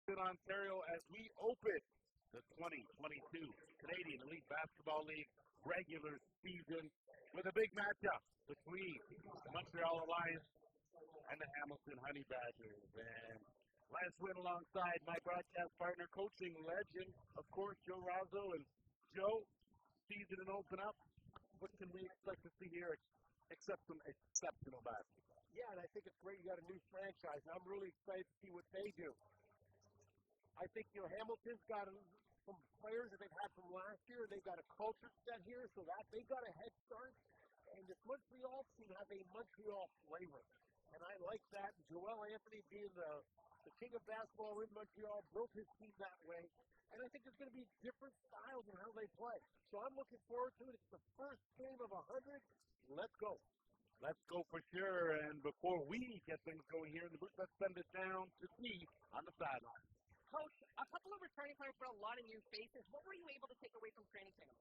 in Ontario as we open the 2022 Canadian Elite Basketball League regular season with a big matchup between the Montreal Alliance and the Hamilton Honey Badgers. And Lance Wynn alongside my broadcast partner, coaching legend, of course, Joe Razzo. And Joe, season and open up, what can we expect to see here except some exceptional basketball? Yeah, and I think it's great you got a new franchise. I'm really excited to see what they do. I think, Hamilton's got some players that they've had from last year. They've got a culture set here, so that they've got a head start. And this Montreal team has a Montreal flavor. And I like that. Joel Anthony being the king of basketball in Montreal built his team that way. And I think there's going to be different styles in how they play. So I'm looking forward to it. It's the first game of 100. Let's go. Let's go for sure. And before we get things going here in the booth, let's send it down to Steve on the sideline. Coach, a couple of returning players brought a lot of new faces. What were you able to take away from training camp?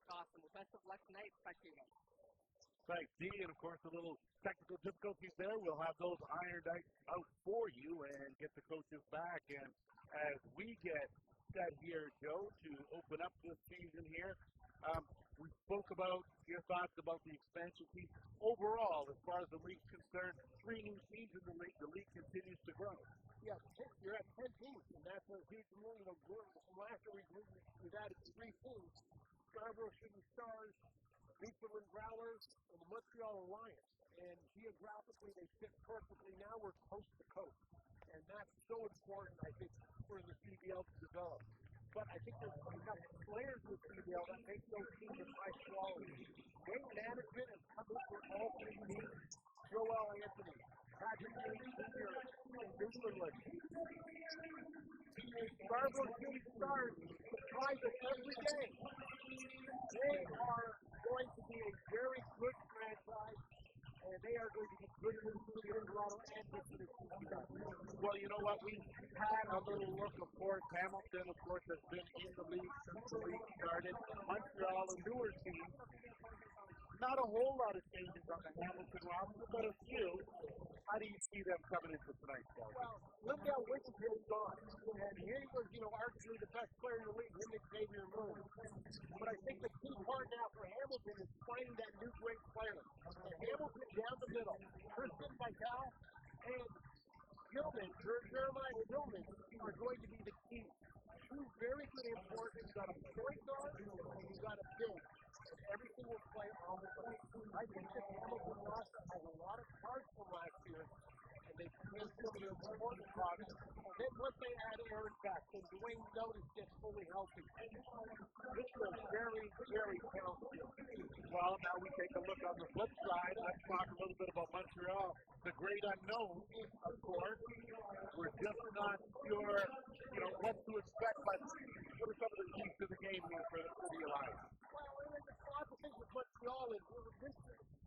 Awesome. Well, best of luck tonight. Thank you. Thanks, D. And, of course, a little technical difficulties there. We'll have those ironed out for you and get the coaches back. And as we get set here, Joe, to open up this season here, we spoke about your thoughts about the expansion piece. Overall, as far as the league's concerned, 3 new teams in the league. The league continues to grow. Yeah, you're at 10 teams, and that's a huge move. From last year, we've added 3 teams. Scarborough Shooting Stars, Newfoundland Growlers, and the Montreal Alliance. And geographically, they fit perfectly. Now we're coast to coast. And that's so important, I think, for the CBL to develop. But I think we've got players in the CBL that make those teams of high quality. Great management has come in for all 3 teams. Joel Anthony, Patrick James Jr., and Newfoundland. Scarborough Shooting Stars surprise us every day. They are going to be a very good franchise, and they are going to be good for the city of Toronto and good for the CBL. Well, you know what? We've had a little look, of course. Hamilton, of course, has been in the league since the league started. Montreal, a newer team. Not a whole lot of changes on the Hamilton roster, but a few. How do you see them coming into tonight's game? Well, Lindell Wigginton's gone. And he was, arguably the best player in the league, him and Xavier Moon. But I think the key part now for Hamilton is finding that new great player. And Hamilton down the middle, Tristan Vitale and Gilman, Jeremiah Gilman, are going to be the key. 2 very good imports. You've got a point guard and you've got a big. And everything will play all the way. I think the Hamilton roster has a lot of cards from last year, and they've made some of the important progress. And then once they add Aaron back, and Dwayne Notice gets fully healthy, this is a very, very talented team. Well, now we take a look on the flip side. Let's talk a little bit about Montreal. The great unknown, of course. We're just not sure, what to expect, but what are some of the keys to the game here for the Alliance? Well, there's a lot of things with Montreal, and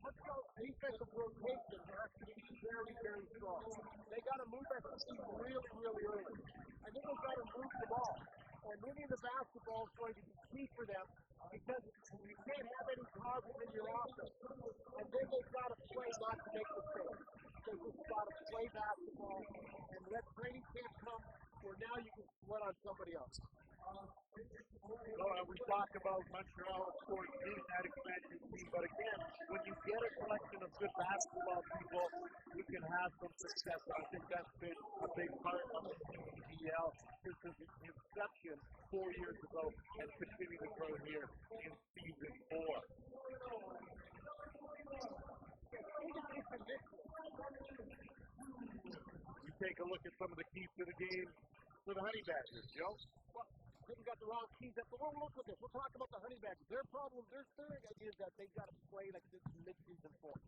Montreal's defensive rotation has to be very, very strong. They got to move that team really, really early. I think they've got to move the ball. And moving the basketball is going to be key for them because you can't have any problems in your offense. And then they've got to play not to make mistakes. They've just got to play basketball and let training camp come where now you can sweat on somebody else. So we talk about Montreal, of course, being that expansion team, but again, when you get a collection of good basketball people, you can have some success. And I think that's been a big part of the CBL since its inception 4 years ago and continuing to grow here in season 4. We take a look at some of the keys to the game for the Honey Badgers, Joe. Well, they've got the wrong keys. But we'll look at this. We'll talk about the Honey Badgers. Their problem, their third idea is that they've got to play like this mid-season form.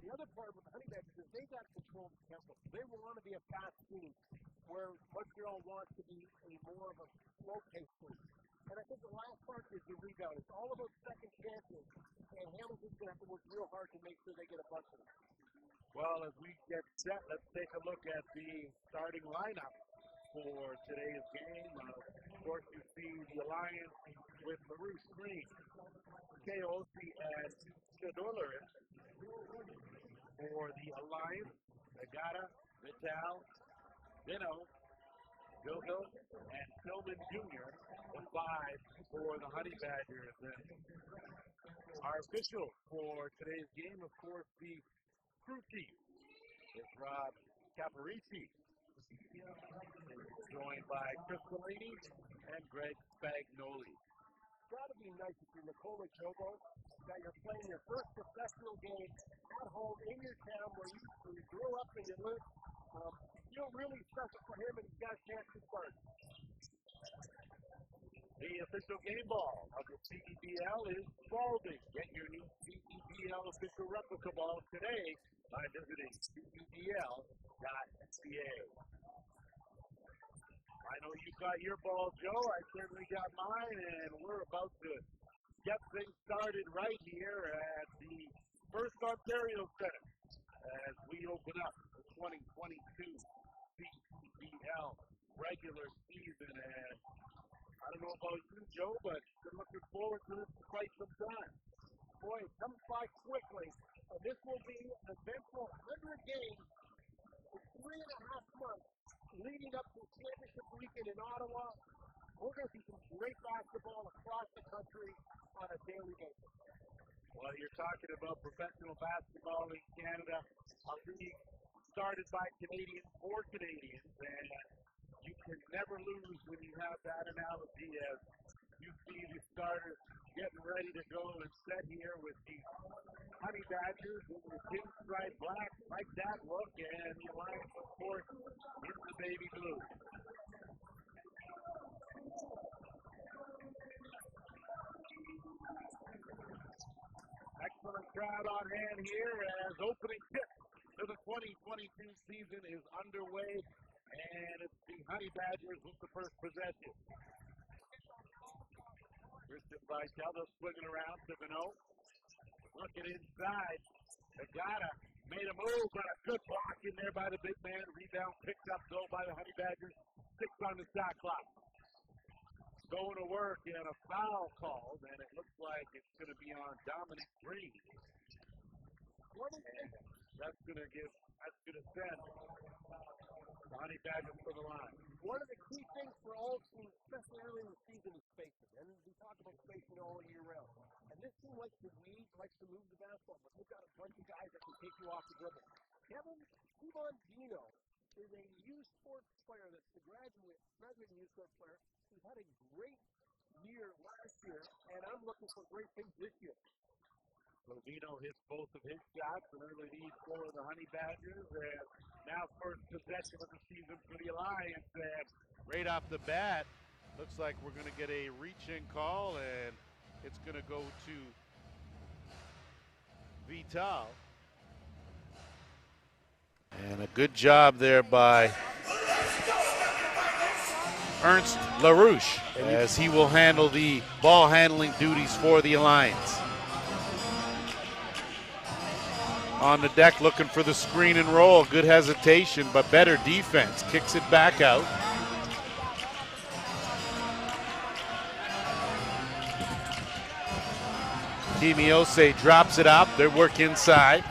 The other part with the Honey Badgers is they've got to control the tempo. They want to be a fast team where Montreal wants to be more of a slow-paced team. And I think the last part is the rebound. It's all about second chances. And Hamilton's going to have to work real hard to make sure they get a bunch of them. Well, as we get set, let's take a look at the starting lineup for today's game. Of course, you see the Alliance with LaRouche Green, Keosi, and Shadolaris. For the Alliance, Agata, Vital, Dino, Gogo, and Tillman Jr., the 5 for the Honey Badgers. And our official for today's game, of course, the crew chief is Rob Caparisi, joined by Chris Delaney and Greg Spagnoli. It's got to be nice if you're Nicola Jogo, that you're playing your first professional game at home in your town where you grew up and you lived. Feel really special for him, and he's got a chance to start. The official game ball of the CEBL is Spalding. Get your new CEBL official replica ball today by visiting CEBL.ca. I know you got your ball, Joe. I certainly got mine, and we're about to get things started right here at the First Ontario Center as we open up the 2022 CEBL regular season. And I don't know about you, Joe, but been looking forward to this for quite some time. Boy, it comes by quickly. This will be an eventful 100 games for 3.5 months leading up to championship weekend in Ottawa. We're going to see some great basketball across the country on a daily basis. Well, you're talking about professional basketball in Canada, a league started by Canadians for Canadians, and you can never lose when you have that analogy as you see the starters getting ready to go and set here with the Honey Badgers in the pinstripe black, like that look, and the Alliance, of course, in the baby blue. Excellent crowd on hand here as opening tip to the 2022 season is underway, and it's the Honey Badgers with the first possession. Christian Vital swinging around to Vino. Looking inside. Agata made a move, but a good block in there by the big man. Rebound picked up, though, by the Honey Badgers. 6 on the shot clock. Going to work and a foul called, and it looks like it's going to be on Dominic Green. And that's going to send the Honey Badgers for the line. One of the key things for all teams, especially early in the season, is spacing. And we talk about spacing all year round. And this team likes to weave, likes to move the basketball, but we've got a bunch of guys that can take you off the dribble. Kevin Dino is a youth sports player that's the graduate youth sports player who's had a great year last year, and I'm looking for great things this year. Lovino hits both of his shots, an early lead for the Honey Badgers, and now first possession of the season for the Alliance. And right off the bat, looks like we're going to get a reach-in call, and it's going to go to Vital. And a good job there by Ernst LaRouche as he will handle the ball handling duties for the Alliance. On the deck looking for the screen and roll. Good hesitation, but better defense. Kicks it back out. Kimiose drops it up. They work inside.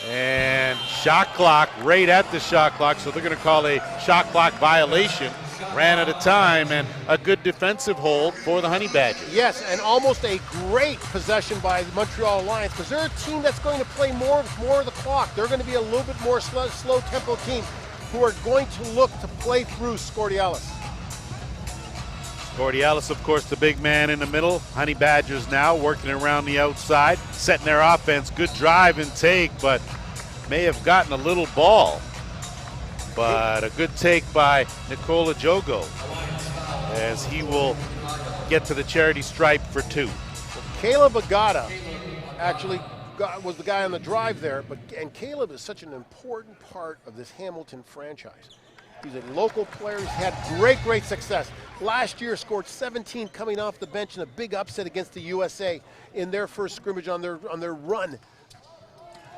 And shot clock, right at the shot clock, so they're going to call a shot clock violation. Ran out of time, and a good defensive hold for the Honey Badgers. Yes, and almost a great possession by the Montreal Alliance, because they're a team that's going to play more of the clock. They're going to be a little bit more slow tempo team who are going to look to play through Scordialis. Scordialis, of course, the big man in the middle. Honey Badgers now working around the outside, setting their offense. Good drive and take, but may have gotten a little ball. But a good take by Nicola Jogo as he will get to the charity stripe for 2. Caleb Agata actually was the guy on the drive there, and Caleb is such an important part of this Hamilton franchise. He's a local player. He's had great success. Last year scored 17 coming off the bench in a big upset against the USA in their first scrimmage on their run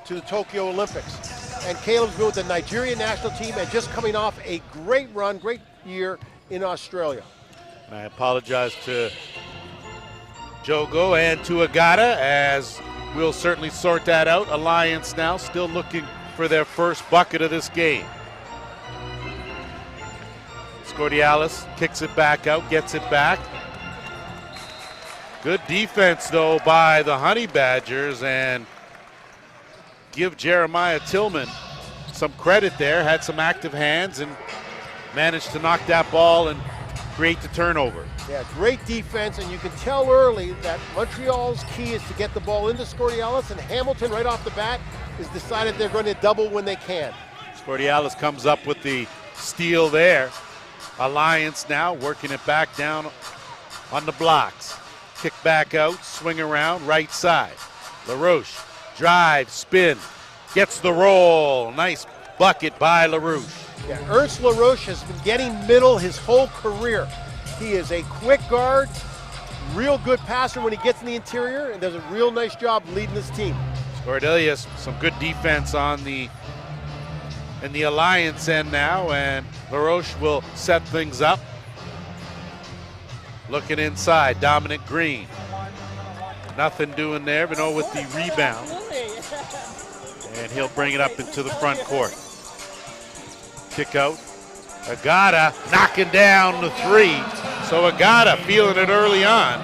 to the Tokyo Olympics. And Caleb's been with the Nigerian national team and just coming off a great run, great year in Australia. And I apologize to Jogo and to Agata, as we'll certainly sort that out. Alliance now still looking for their first bucket of this game. Scordialis kicks it back out, gets it back. Good defense, though, by the Honey Badgers, and give Jeremiah Tillman some credit there. Had some active hands and managed to knock that ball and create the turnover. Yeah, great defense, and you can tell early that Montreal's key is to get the ball into Scordialis, and Hamilton right off the bat has decided they're going to double when they can. Scordialis comes up with the steal there. Alliance now working it back down on the blocks. Kick back out, swing around, right side. LaRoche, drive, spin, gets the roll. Nice bucket by LaRoche. Yeah, Ernst LaRoche has been getting middle his whole career. He is a quick guard, real good passer when he gets in the interior, and does a real nice job leading this team. Scordialis, some good defense on the Alliance end now, and LaRoche will set things up. Looking inside, Dominic Green. Nothing doing there, but with the rebound. And he'll bring it up into the front court. Kick out. Agata knocking down the three. So Agata feeling it early on,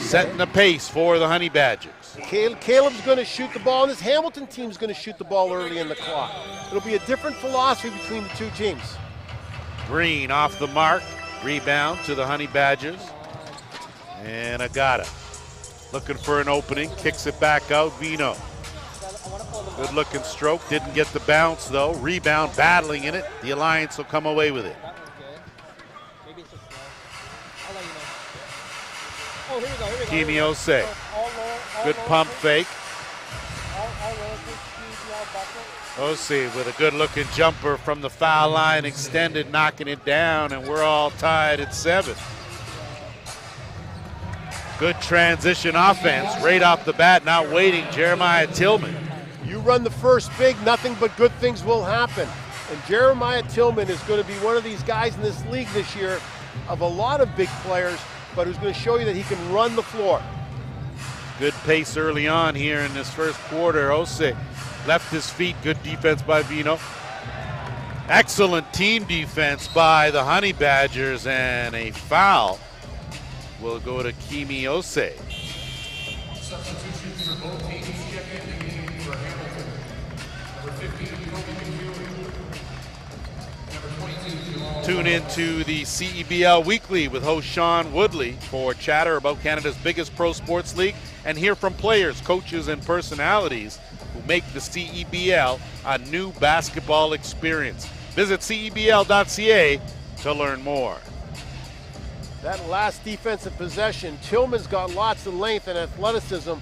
setting the pace for the Honey Badgers. Caleb's going to shoot the ball, and this Hamilton team's going to shoot the ball early in the clock. It'll be a different philosophy between the two teams. Green off the mark. Rebound to the Honey Badgers. And Agata looking for an opening. Kicks it back out. Vino. Good looking stroke. Didn't get the bounce though. Rebound, battling in it. The Alliance will come away with it. Kimi Osei. Good pump fake. Osei with a good looking jumper from the foul line, extended, knocking it down, and we're all tied at 7. Good transition offense right off the bat, not waiting. Jeremiah Tillman. You run the first big, nothing but good things will happen. And Jeremiah Tillman is going to be one of these guys in this league this year of a lot of big players, but who's going to show you that he can run the floor. Good pace early on here in this first quarter. Osei left his feet. Good defense by Vino. Excellent team defense by the Honey Badgers, and a foul will go to Kimi Osei. Substitutions for both teams. Check in the game for Hamilton. Number 15, Kobe McEwen. Number 22, Tune into the CEBL Weekly with host Sean Woodley for chatter about Canada's biggest pro sports league and hear from players, coaches, and personalities who make the CEBL a new basketball experience. Visit cebl.ca to learn more. That last defensive possession, Tillman's got lots of length and athleticism,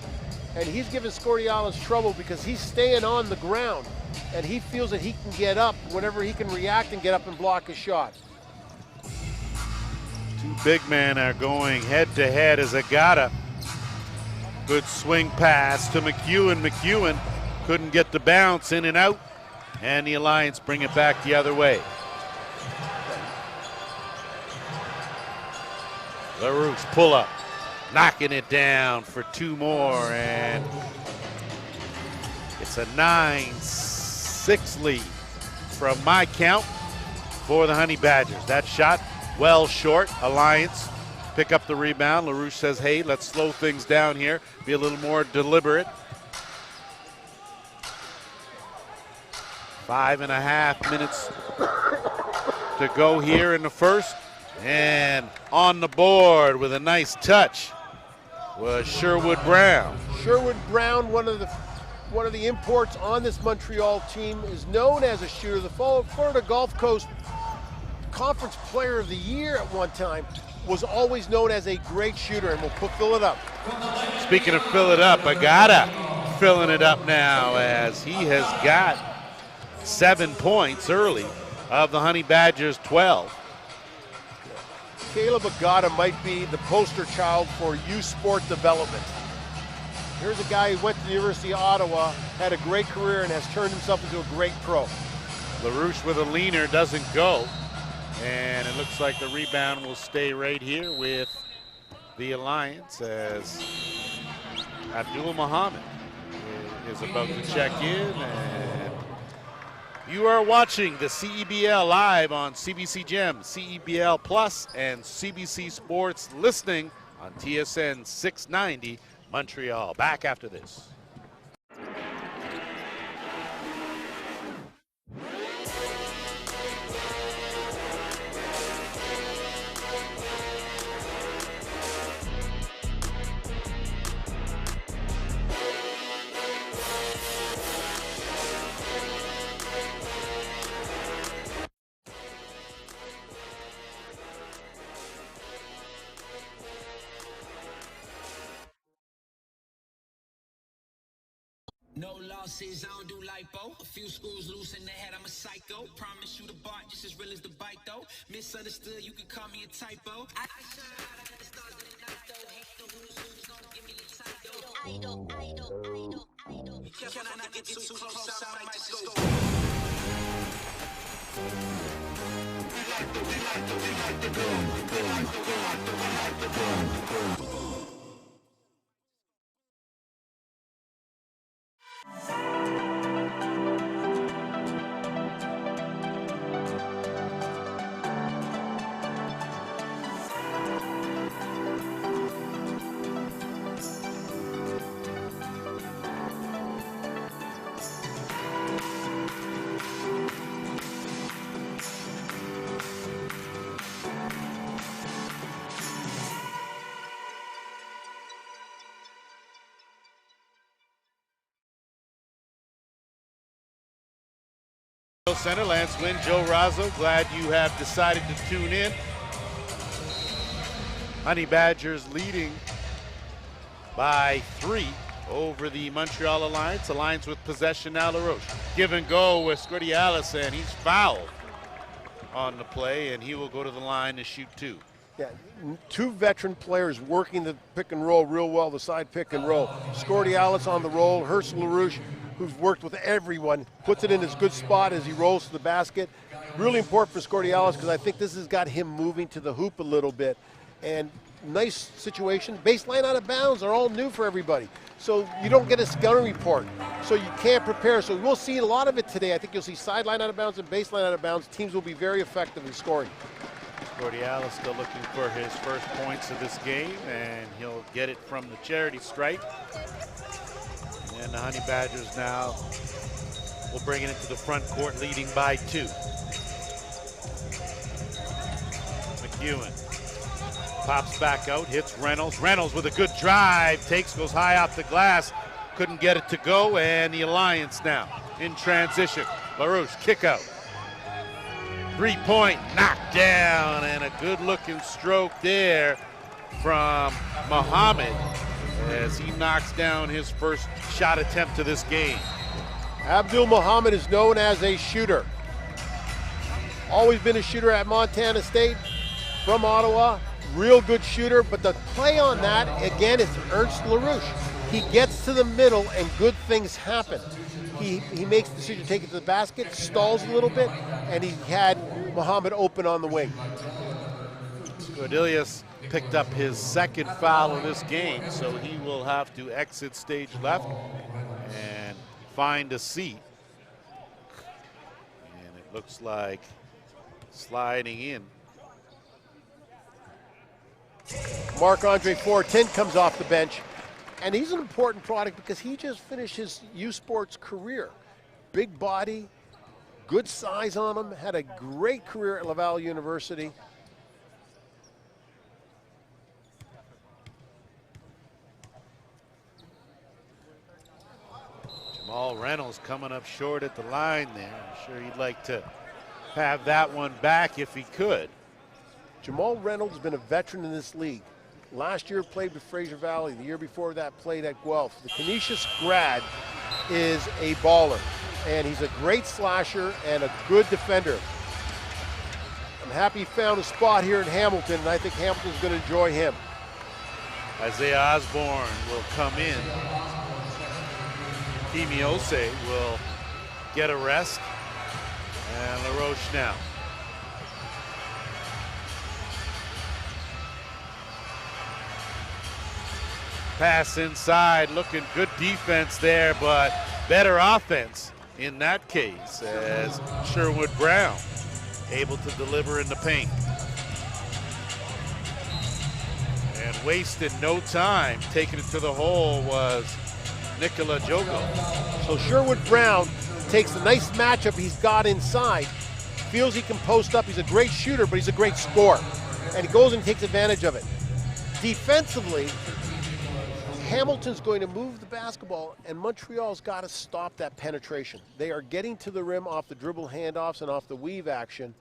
and he's giving Scordialis trouble because he's staying on the ground, and he feels that he can get up whenever he can react and get up and block a shot. Two big men are going head to head as Agata. Good swing pass to McEwen. McEwen couldn't get the bounce, in and out, and the Alliance bring it back the other way. LaRouche pull up, knocking it down for 2 more, and it's a 9-6 lead from my count for the Honey Badgers. That shot well short. Alliance pick up the rebound. LaRouche says, hey, let's slow things down here, be a little more deliberate. 5.5 minutes to go here in the first. And on the board with a nice touch was Sherwood Brown. Sherwood Brown, one of the imports on this Montreal team, is known as a shooter. The Florida Gulf Coast Conference Player of the Year at one time, was always known as a great shooter, and we'll fill it up. Speaking of fill it up, Agata filling it up now as he has got 7 points early of the Honey Badgers' 12. Caleb Agata might be the poster child for youth sport development. Here's a guy who went to the University of Ottawa, had a great career and has turned himself into a great pro. LaRouche with a leaner doesn't go. And it looks like the rebound will stay right here with the Alliance as Abdul Muhammad is about to check in. And you are watching the CEBL live on CBC Gem, CEBL Plus, and CBC Sports, listening on TSN 690 Montreal. Back after this. No losses, I don't do lipo. A few screws loose in the head, I'm a psycho. Promise you the bar just as real as the bite though. Misunderstood, you could call me a typo. I shine out at the stars of the night though. Hate the who's gonna give me the title. Idol. Can I not get too close? I might just go. Center, Lance Wynn, Joe Razzo, glad you have decided to tune in. Honey Badgers leading by 3 over the Montreal Alliance. Alliance with possession now, LaRouche. Give and go with Scordialis, and he's fouled on the play, and he will go to the line to shoot 2. Yeah, 2 veteran players working the pick and roll real well, the side pick and roll. Scordialis on the roll, Herschel LaRouche, who's worked with everyone, puts it in his good spot as he rolls to the basket. Really important for Scordialis because I think this has got him moving to the hoop a little bit. And nice situation. Baseline out of bounds are all new for everybody. So you don't get a scouting report. So you can't prepare. So we'll see a lot of it today. I think you'll see sideline out of bounds and baseline out of bounds. Teams will be very effective in scoring. Scordialis still looking for his first points of this game, and he'll get it from the charity stripe. And the Honey Badgers now will bring it into the front court, leading by 2. McEwen pops back out, hits Reynolds. Reynolds with a good drive, goes high off the glass, couldn't get it to go, and the Alliance now in transition. LaRouche kick out. 3-point knocked down, and a good-looking stroke there from Muhammad as he knocks down his first shot attempt to this game. Abdul Muhammad is known as a shooter. Always been a shooter at Montana State from Ottawa. Real good shooter, but the play on that, again, is Ernst LaRouche. He gets to the middle and good things happen. He makes the decision to take it to the basket, stalls a little bit, and he had Muhammad open on the wing. Cordelius picked up his second foul of this game, so he will have to exit stage left and find a seat. And it looks like sliding in. Marc-Andre Fortin comes off the bench, and he's an important product because he just finished his U Sports career. Big body, good size on him, had a great career at Laval University. Jamal Reynolds coming up short at the line there. I'm sure he'd like to have that one back if he could. Jamal Reynolds has been a veteran in this league. Last year played with Fraser Valley. The year before that played at Guelph. The Canisius grad is a baller, and he's a great slasher and a good defender. I'm happy he found a spot here in Hamilton, and I think Hamilton's going to enjoy him. Isaiah Osborne will come in Kimiose will get a rest. And LaRoche now. Pass inside, looking good defense there, but better offense in that case as Sherwood Brown able to deliver in the paint. And wasted no time taking it to the hole was Nikola Jogo. So Sherwood Brown takes the nice matchup he's got inside, feels he can post up. He's a great shooter, but he's a great scorer. And he goes and takes advantage of it. Defensively, Hamilton's going to move the basketball, and Montreal's got to stop that penetration. They are getting to the rim off the dribble handoffs and off the weave action.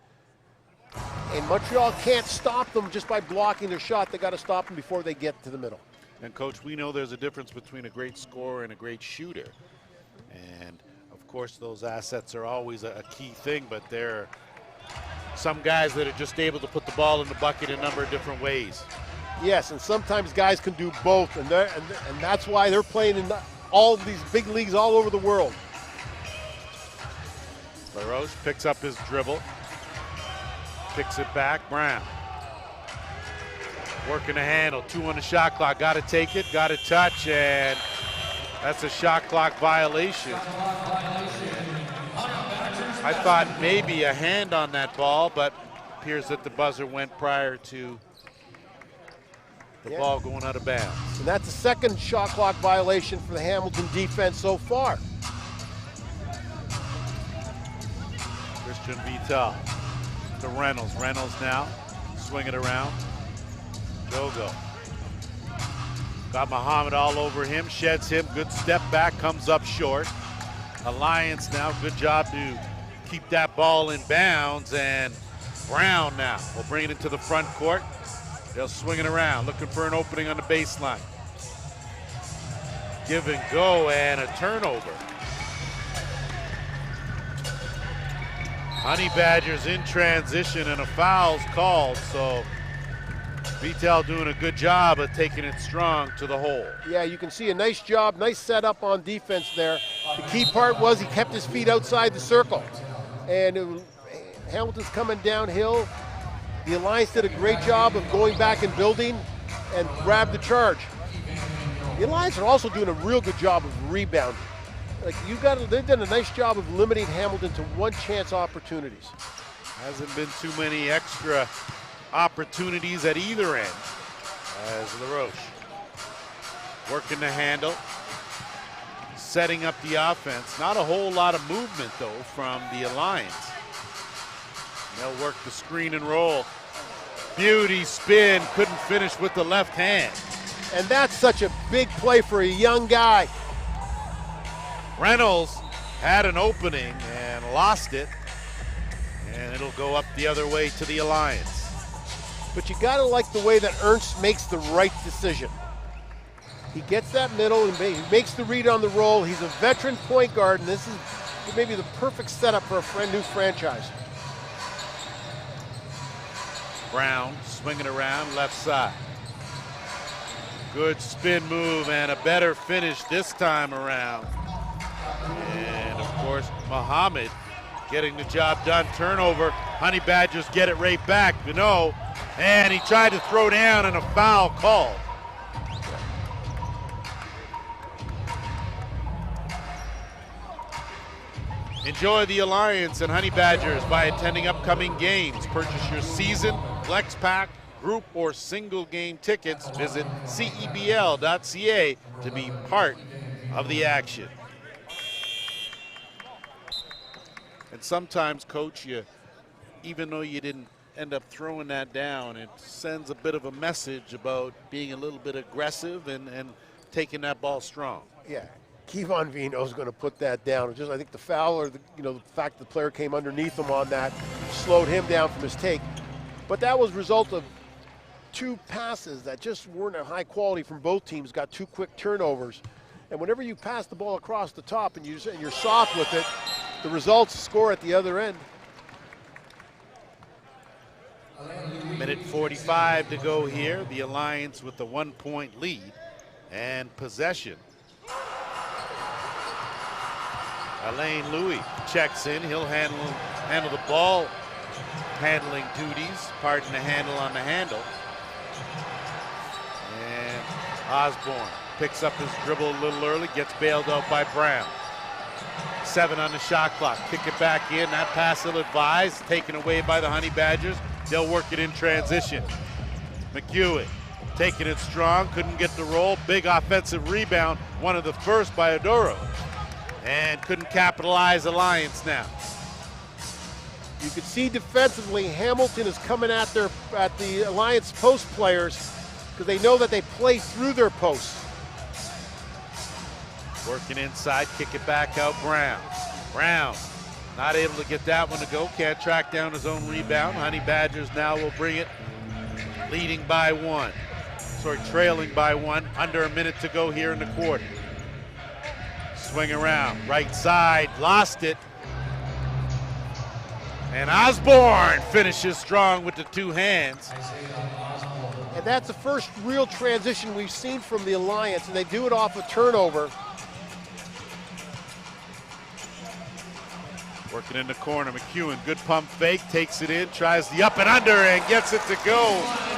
And Montreal can't stop them just by blocking their shot. They got to stop them before they get to the middle. And Coach, we know there's a difference between a great scorer and a great shooter. And of course, those assets are always a key thing, but there are some guys that are just able to put the ball in the bucket in a number of different ways. Yes, and sometimes guys can do both, and that's why they're playing in all of these big leagues all over the world. LaRoche picks up his dribble, kicks it back, Brown. Working the handle, 2 on the shot clock, got to take it, got to touch, and that's a shot clock violation. I thought maybe a hand on that ball, but appears that the buzzer went prior to the ball going out of bounds. And that's the second shot clock violation for the Hamilton defense so far. Christian Vital to Reynolds. Reynolds now swing it around. Jogo. Got Muhammad all over him, sheds him, good step back, comes up short. Alliance now, good job to keep that ball in bounds, and Brown now will bring it into the front court. They'll swing it around, looking for an opening on the baseline. Give and go, and a turnover. Honey Badgers in transition, and a foul's called, so Vital doing a good job of taking it strong to the hole. Yeah, you can see a nice job, nice setup on defense there. The key part was he kept his feet outside the circle. And Hamilton's coming downhill. The Alliance did a great job of going back and building and grabbed the charge. The Alliance are also doing a real good job of rebounding. They've done a nice job of limiting Hamilton to one-chance opportunities. Hasn't been too many extra opportunities at either end as LaRoche working the handle, setting up the offense. Not a whole lot of movement, though, from the Alliance. They'll work the screen and roll. Beauty spin, couldn't finish with the left hand. And that's such a big play for a young guy. Reynolds had an opening and lost it, and it'll go up the other way to the Alliance. But you gotta like the way that Ernst makes the right decision. He gets that middle and he makes the read on the roll. He's a veteran point guard, and this is maybe the perfect setup for a new franchise. Brown swinging around left side. Good spin move and a better finish this time around. And of course, Muhammad getting the job done. Turnover. Honey Badgers get it right back. No, and he tried to throw down and a foul called. Enjoy the Alliance and Honey Badgers by attending upcoming games. Purchase your season, flex pack, group, or single game tickets. Visit cebl.ca to be part of the action. And sometimes, Coach, even though you didn't end up throwing that down, it sends a bit of a message about being a little bit aggressive and taking that ball strong. Yeah. Kevon Vino's going to put that down. I think the foul or the fact the player came underneath him on that slowed him down from his take. But that was a result of two passes that just weren't of high quality from both teams, got two quick turnovers. And whenever you pass the ball across the top and you're soft with it, the results score at the other end. Minute 45 to go here. The Alliance with the 1-point lead and possession. Alain Louis checks in. He'll handle the ball handling duties. Pardon the handle on the handle. And Osborne picks up his dribble a little early, gets bailed out by Brown. 7 on the shot clock. Kick it back in. That pass ill-advised, taken away by the Honey Badgers. They'll work it in transition. McEwen taking it strong, couldn't get the roll. Big offensive rebound, one of the first by Adoro. And couldn't capitalize. Alliance now. You can see defensively, Hamilton is coming at the Alliance post players because they know that they play through their posts. Working inside, kick it back out, Brown. Brown not able to get that one to go, can't track down his own rebound. Honey Badgers now will bring it, leading by 1. Trailing by 1, under a minute to go here in the quarter. Swing around, right side, lost it. And Osborne finishes strong with the 2 hands. And that's the first real transition we've seen from the Alliance, and they do it off a turnover. Working in the corner, McEwen, good pump fake, takes it in, tries the up and under and gets it to go.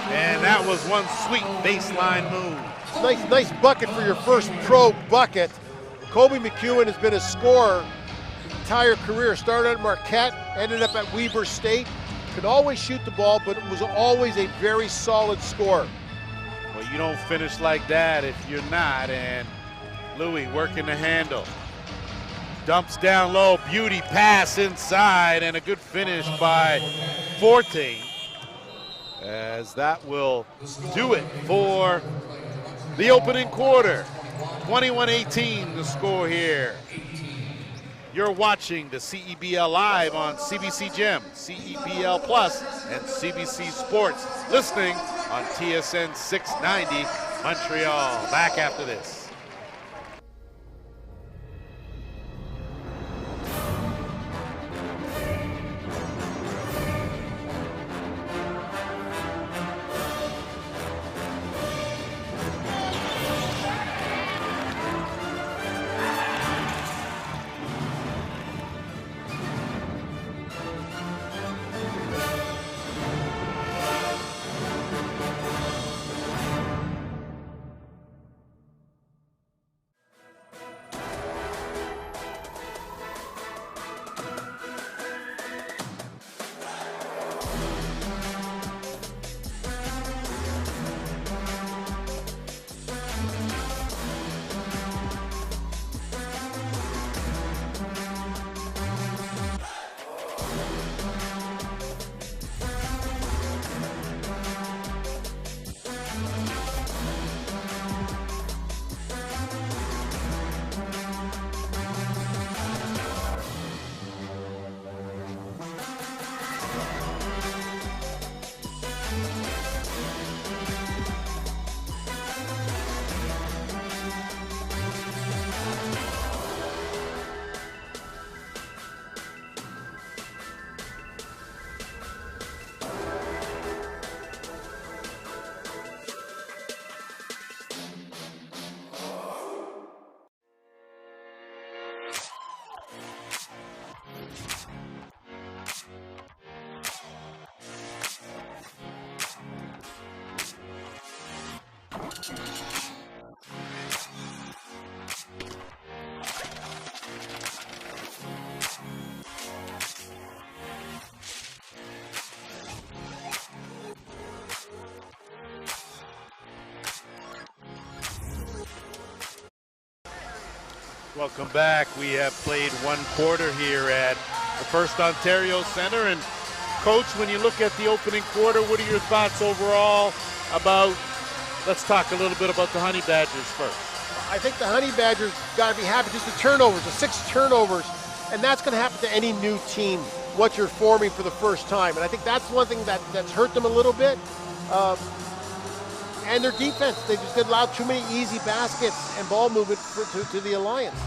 And that was one sweet baseline move. Nice bucket for your first pro bucket. Kobe McEwen has been a scorer his entire career. Started at Marquette, ended up at Weber State. Could always shoot the ball, but was always a very solid scorer. Well, you don't finish like that if you're not. And Louis working the handle. Dumps down low, beauty pass inside, and a good finish by Forte. As that will do it for the opening quarter. 21-18 the score here. You're watching the CEBL live on CBC Gem, CEBL Plus, and CBC Sports. Listening on TSN 690 Montreal. Back after this. Welcome back. We have played 1 quarter here at the First Ontario Centre. And Coach, when you look at the opening quarter, what are your thoughts overall about, let's talk a little bit about the Honey Badgers first. I think the Honey Badgers got to be happy. Just the turnovers, the 6 turnovers, and that's going to happen to any new team, what you're forming for the first time. And I think that's one thing that's hurt them a little bit. And their defense, they just allowed too many easy baskets and ball movement to the Alliance.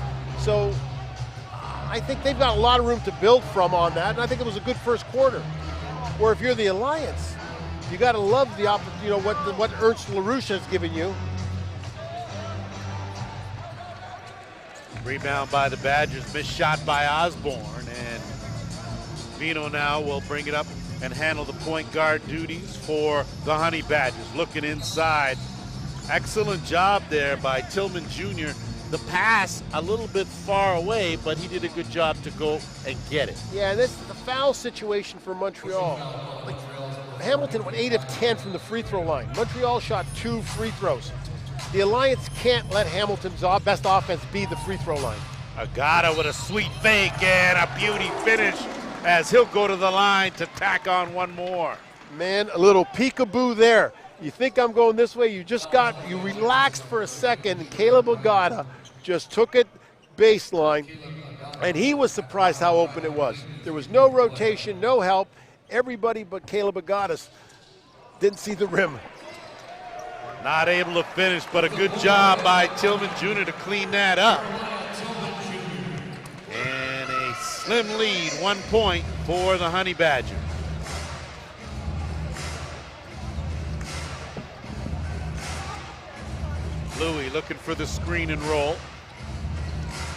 So I think they've got a lot of room to build from on that, and I think it was a good first quarter. Or if you're the Alliance, you got to love the what Ernst LaRouche has given you. Rebound by the Badgers, missed shot by Osborne, and Vino now will bring it up and handle the point guard duties for the Honey Badgers. Looking inside. Excellent job there by Tillman Jr. The pass a little bit far away, but he did a good job to go and get it. Yeah, and this is the foul situation for Montreal. Like, Hamilton went 8 of 10 from the free throw line. Montreal shot 2 free throws. The Alliance can't let Hamilton's best offense be the free throw line. Agata with a sweet fake and a beauty finish as he'll go to the line to tack on one more. Man, a little peekaboo there. You think I'm going this way, you relaxed for a second, and Caleb Agata just took it baseline, and he was surprised how open it was. There was no rotation, no help. Everybody but Caleb Agata didn't see the rim. Not able to finish, but a good job by Tillman Jr. to clean that up. And a slim lead, 1 point for the Honey Badgers. Louis looking for the screen and roll.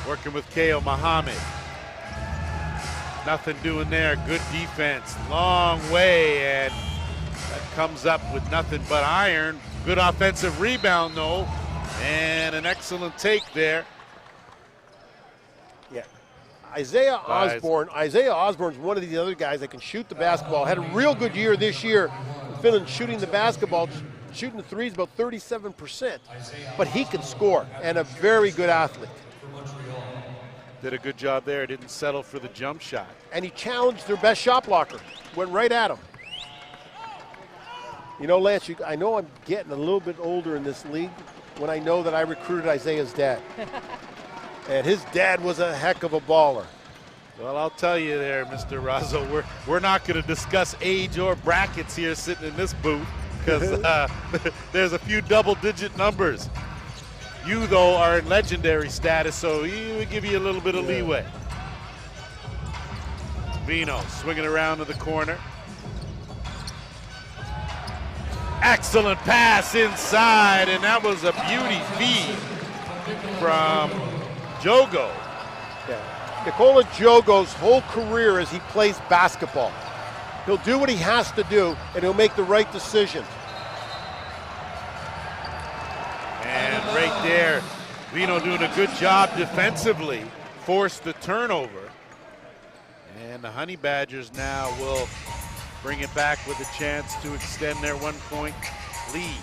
Working with K.O. Muhammad. Nothing doing there, good defense. Long way, and that comes up with nothing but iron. Good offensive rebound though, and an excellent take there. Yeah, Isaiah Osborne's one of the other guys that can shoot the basketball. Had a real good year this year in Finland shooting the basketball, shooting the threes about 37%. But he can score, and a very good athlete. Did a good job there, didn't settle for the jump shot. And he challenged their best shot blocker, went right at him. You know, Lance, I know I'm getting a little bit older in this league when I know that I recruited Isaiah's dad. And his dad was a heck of a baller. Well, I'll tell you there, Mr. Razzo, we're not going to discuss age or brackets here sitting in this booth because there's a few double-digit numbers. You, though, are in legendary status, so we give you a little bit of leeway. Vino swinging around to the corner. Excellent pass inside, and that was a beauty feed from Jogo. Yeah. Nikola Jogo's whole career is he plays basketball. He'll do what he has to do, and he'll make the right decision. And right there, Vino doing a good job defensively, forced the turnover. And the Honey Badgers now will bring it back with a chance to extend their 1 point lead.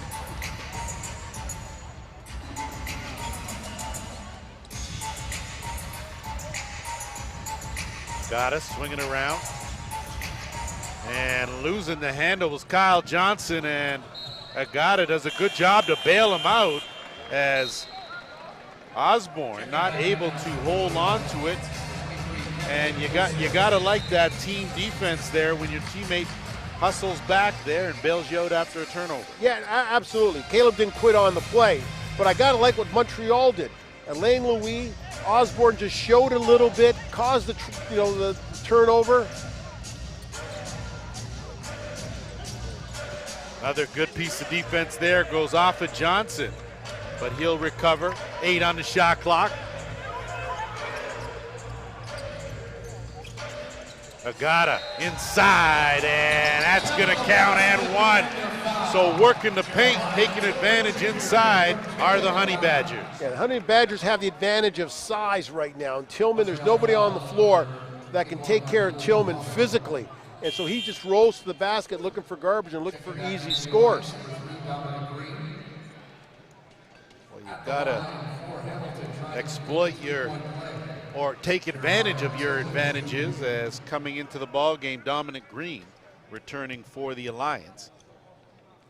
Got us swinging around. And losing the handle was Kyle Johnson, and Agata does a good job to bail him out as Osborne not able to hold on to it. And you got to like that team defense there when your teammate hustles back there and bails you out after a turnover. Yeah, absolutely. Caleb didn't quit on the play, but I got to like what Montreal did. Alain Louis, Osborne just showed a little bit, caused the turnover. Another good piece of defense there goes off of Johnson, but he'll recover. 8 on the shot clock. Agata inside, and that's going to count and 1. So working the paint, taking advantage inside are the Honey Badgers. Yeah, the Honey Badgers have the advantage of size right now. And Tillman, there's nobody on the floor that can take care of Tillman physically. And so he just rolls to the basket looking for garbage and looking for easy scores. Well, you've got to exploit or take advantage of your advantages, as coming into the ball game, Dominic Green returning for the Alliance.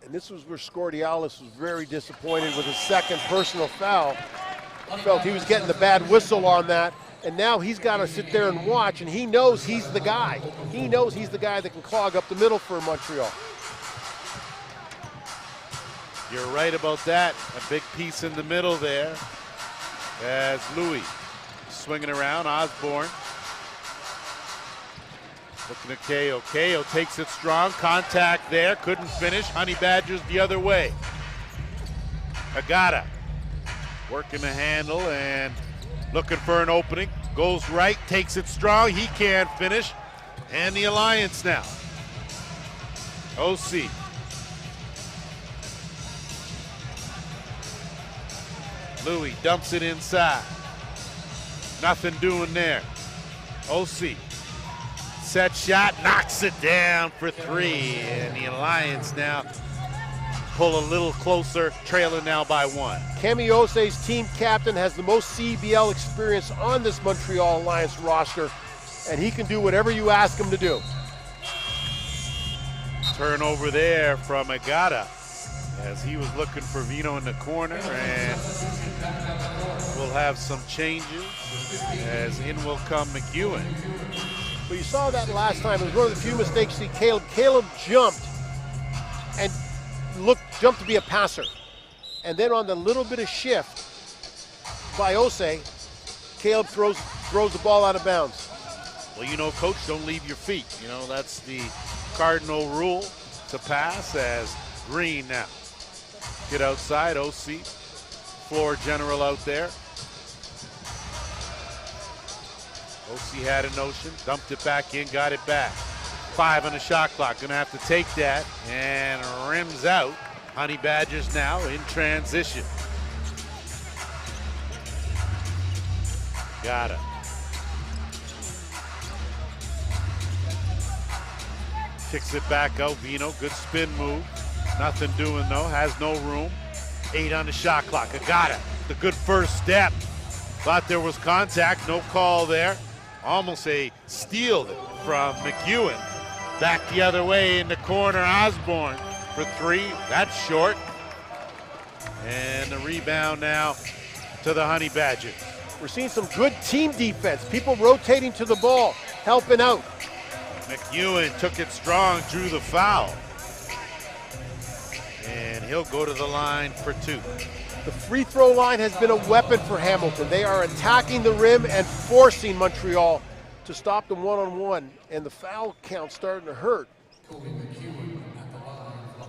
And this was where Scordialis was very disappointed with his second personal foul. Felt he was getting the bad whistle on that, and now he's got to sit there and watch, and he knows he's the guy. He knows he's the guy that can clog up the middle for Montreal. You're right about that. A big piece in the middle there as Louis swinging around. Osborne looking at KO. KO takes it strong. Contact there. Couldn't finish. Honey Badgers the other way. Agata working the handle, and Looking for an opening, goes right, takes it strong, he can't finish. And the Alliance now. OC. Louis dumps it inside. Nothing doing there. OC. Set shot, knocks it down for three. And the Alliance now pull a little closer, trailing now by one. Kemi Ose's team captain has the most CEBL experience on this Montreal Alliance roster, and he can do whatever you ask him to do. Turnover there from Agata as he was looking for Vino in the corner, and we'll have some changes as in will come McEwen. But you saw that last time. It was one of the few mistakes you see Caleb. Caleb jumped and jumped to be a passer. And then on the little bit of shift by Ose, Caleb throws the ball out of bounds. Well, you know, coach, don't leave your feet. You know, that's the cardinal rule to pass as Green now. Get outside, OC, floor general out there. OC had a notion, dumped it back in, got it back. 5 on the shot clock, gonna have to take that and rims out. Honey Badgers now in transition. Got it. Kicks it back out, Vino, good spin move. Nothing doing though, has no room. 8 on the shot clock, I got it. The good first step. Thought there was contact, no call there. Almost a steal from McEwen. Back the other way in the corner, Osborne for 3, that's short. And the rebound now to the Honey Badgers. We're seeing some good team defense, people rotating to the ball, helping out. McEwen took it strong, drew the foul. And he'll go to the line for 2. The free throw line has been a weapon for Hamilton. They are attacking the rim and forcing Montreal to stop them one-on-one, and the foul count starting to hurt.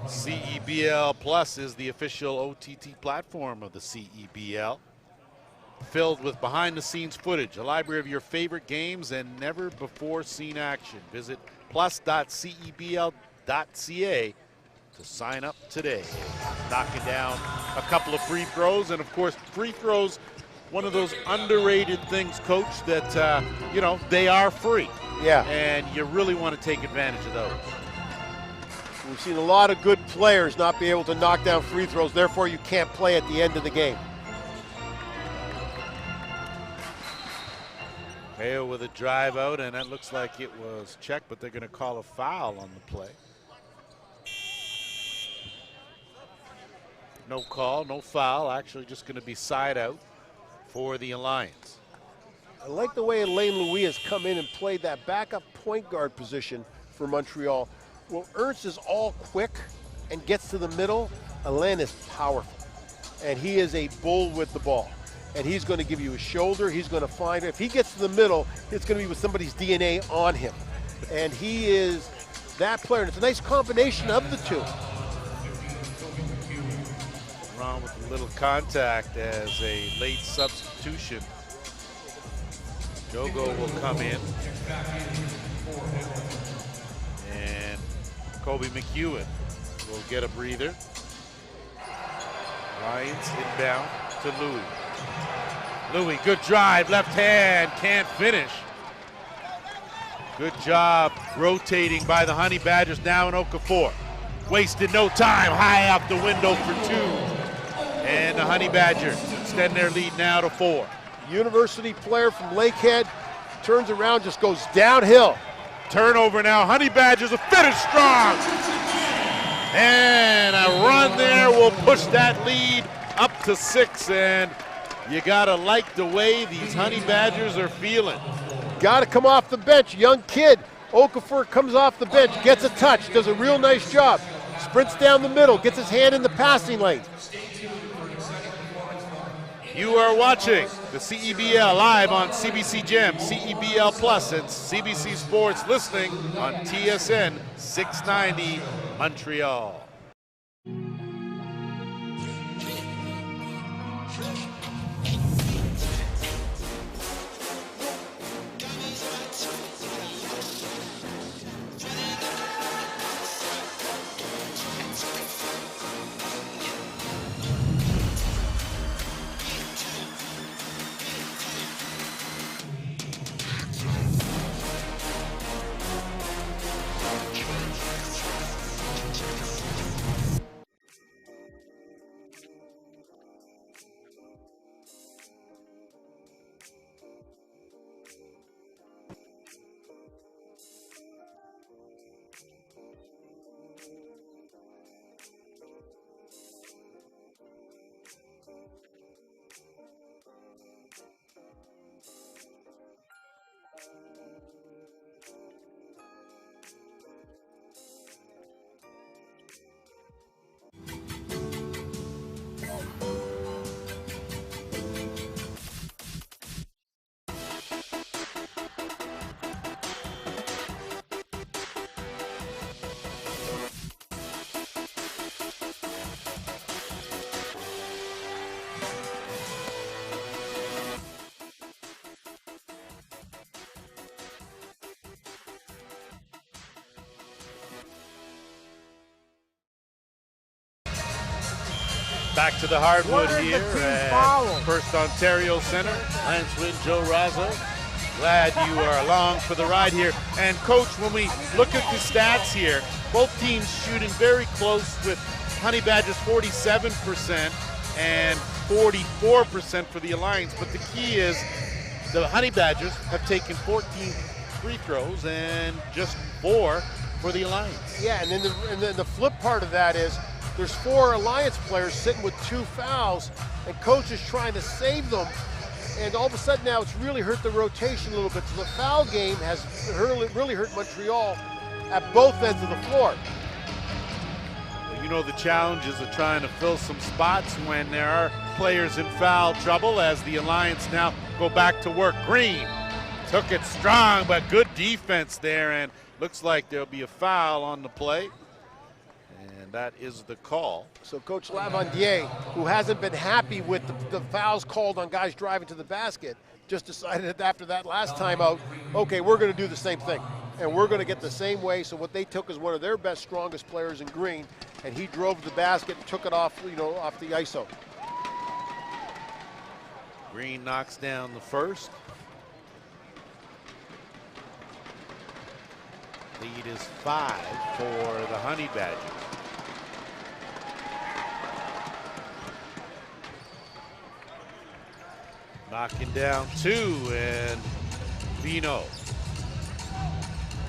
CEBL Plus is the official OTT platform of the CEBL. Filled with behind-the-scenes footage, a library of your favorite games and never-before-seen action. Visit plus.cebl.ca to sign up today. Knocking down a couple of free throws, and of course, free throws, one of those underrated things, Coach, that, you know, they are free. Yeah. And you really want to take advantage of those. We've seen a lot of good players not be able to knock down free throws, therefore you can't play at the end of the game. Mayo with a drive out, and that looks like it was checked, but they're going to call a foul on the play. No call, no foul, actually just going to be side out for the Alliance. I like the way Alain Louis has come in and played that backup point guard position for Montreal. Well, Ernst is all quick and gets to the middle. Alain is powerful, and he is a bull with the ball. And he's going to give you a shoulder, he's going to find it. If he gets to the middle, it's going to be with somebody's DNA on him. And he is that player, and it's a nice combination of the two. Wrong with a little contact as a late substitution. Jogo will come in. And Kobe McEwen will get a breather. Lions inbound to Louis. Louis, good drive, left hand, can't finish. Good job rotating by the Honey Badgers now in Okafor. Wasted no time, high out the window for 2. And the Honey Badgers extend their lead now to 4. University player from Lakehead turns around, just goes downhill. Turnover now, Honey Badgers will finish strong. And a run there will push that lead up to 6, and you gotta like the way these Honey Badgers are feeling. Got to come off the bench, young kid. Okafor comes off the bench, gets a touch, does a real nice job. Sprints down the middle, gets his hand in the passing lane. You are watching the CEBL live on CBC Gem, CEBL Plus, and CBC Sports, listening on TSN 690 Montreal. Back to the hardwood What is the here team at foul? First Ontario Center. Lance Wynn, Joe Razzo. Glad you are along for the ride here. And Coach, when we look at the stats here, both teams shooting very close with Honey Badgers 47% and 44% for the Alliance. But the key is the Honey Badgers have taken 14 free throws and just 4 for the Alliance. Yeah, and then the flip part of that is there's 4 Alliance players sitting with 2 fouls, and coach is trying to save them. And all of a sudden now it's really hurt the rotation a little bit. So the foul game has really hurt Montreal at both ends of the floor. You know the challenges of trying to fill some spots when there are players in foul trouble as the Alliance now go back to work. Green took it strong, but good defense there, and looks like there'll be a foul on the play. And that is the call. So Coach Lavandier, who hasn't been happy with the fouls called on guys driving to the basket, just decided after that last timeout, okay, we're going to do the same thing. And we're going to get the same way. So what they took is one of their best, strongest players in Green, and he drove the basket and took it off, off the ISO. Green knocks down the first. Lead is 5 for the Honey Badgers. Knocking down 2, and Vino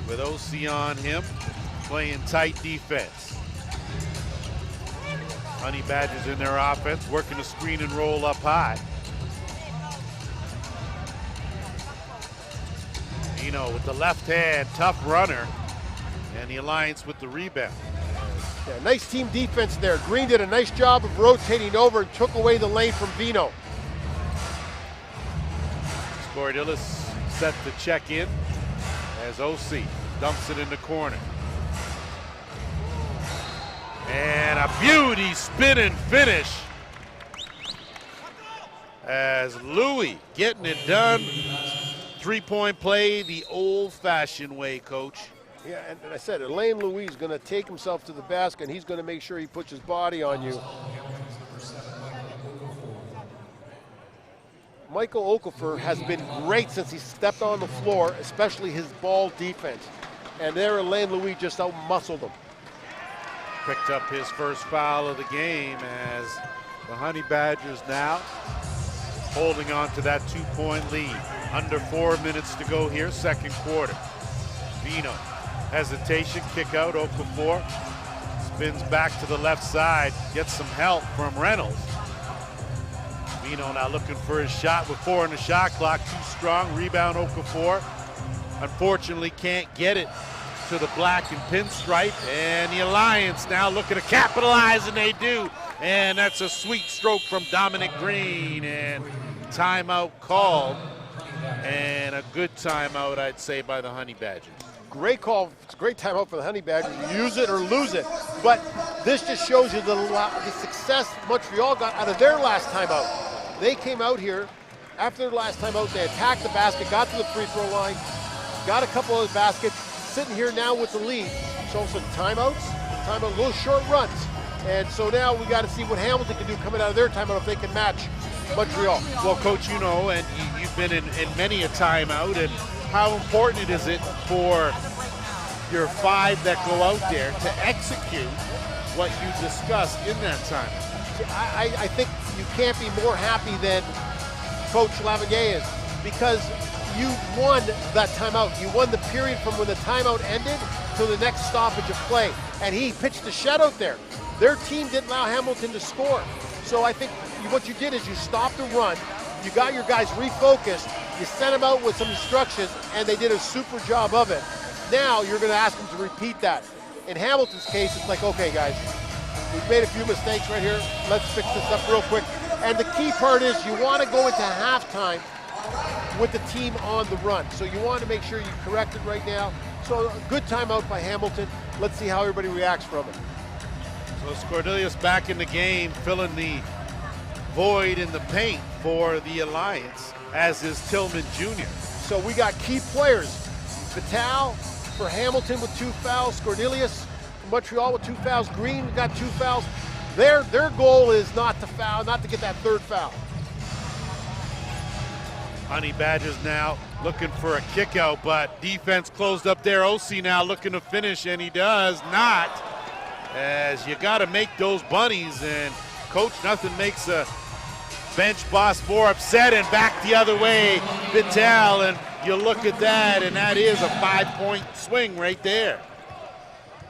with OC on him, playing tight defense. Honey Badgers in their offense, working the screen and roll up high. Vino with the left hand, tough runner, and the Alliance with the rebound. Yeah, nice team defense there. Green did a nice job of rotating over and took away the lane from Vino. Scordilis set the check in as OC dumps it in the corner. And a beauty spin and finish as Louis getting it done. 3-point play the old-fashioned way, Coach. Yeah, and I said, Elaine Louis is going to take himself to the basket, and he's going to make sure he puts his body on you. Michael Okafor has been great since he stepped on the floor, especially his ball defense. And there, Elaine Louis just out-muscled him. Picked up his first foul of the game as the Honey Badgers now holding on to that 2-point lead. Under 4 minutes to go here, second quarter. Vino, hesitation, kick out, Okafor. Spins back to the left side, gets some help from Reynolds. Vino now looking for his shot with 4 on the shot clock, too strong, rebound Okafor. Unfortunately can't get it to the black and pinstripe, and the Alliance now looking to capitalize, and they do. And that's a sweet stroke from Dominic Green, and timeout called, and a good timeout, I'd say, by the Honey Badgers. Great call. It's a great timeout for the Honey Badgers. Use it or lose it. But this just shows you the success Montreal got out of their last timeout. They came out here after their last timeout. They attacked the basket, got to the free throw line, got a couple of those baskets, sitting here now with the lead. So some timeouts, little short runs. And so now we got to see what Hamilton can do coming out of their timeout if they can match Montreal. Well, Coach, you know, and you've been in many a timeout, and how important is it for your 5 that go out there to execute what you discussed in that time? I think you can't be more happy than Coach Lavalier is, because you won that timeout. You won the period from when the timeout ended to the next stoppage of play, and he pitched the shutout there. Their team didn't allow Hamilton to score. So I think what you did is you stopped the run, you got your guys refocused, you sent them out with some instructions, and they did a super job of it. Now you're going to ask them to repeat that. In Hamilton's case, it's like, okay, guys, we've made a few mistakes right here. Let's fix this up real quick. And the key part is you want to go into halftime with the team on the run. So you want to make sure you correct it right now. So a good timeout by Hamilton. Let's see how everybody reacts from it. So Scordelius back in the game, filling the void in the paint for the Alliance, as is Tillman Jr. So we got key players. Vital for Hamilton with 2 fouls. Scordelius from Montreal with 2 fouls. Green got 2 fouls. Their goal is not to foul, not to get that third foul. Honey Badgers now looking for a kick out, but defense closed up there. OC now looking to finish, and he does not. As you got to make those bunnies, and Coach Nothing makes a bench boss more upset, and back the other way, Vital, and you look at that, and that is a 5-point swing right there.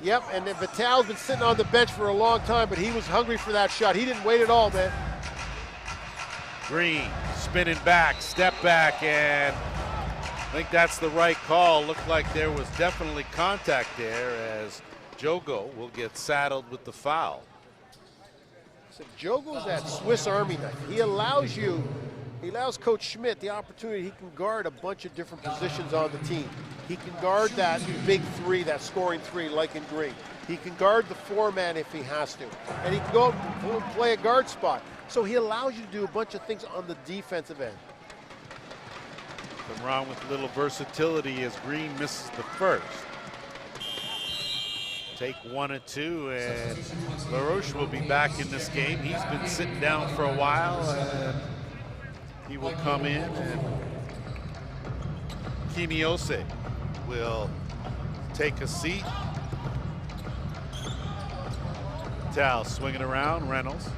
Yep, and Vital's been sitting on the bench for a long time, but he was hungry for that shot. He didn't wait at all, man. Green spinning back, step back, and I think that's the right call. Looked like there was definitely contact there as Jogo will get saddled with the foul. So Jogo's that Swiss Army knife. He allows Coach Schmidt the opportunity. He can guard a bunch of different positions on the team. He can guard that big three, that scoring three like in Green. He can guard the four-man if he has to. And he can go and play a guard spot. So he allows you to do a bunch of things on the defensive end. Nothing wrong with a little versatility as Green misses the first. Take 1 or 2, and LaRoche will be back in this game. He's been sitting down for a while, and he will come in, and Kimiose will take a seat. Tal swinging around, Reynolds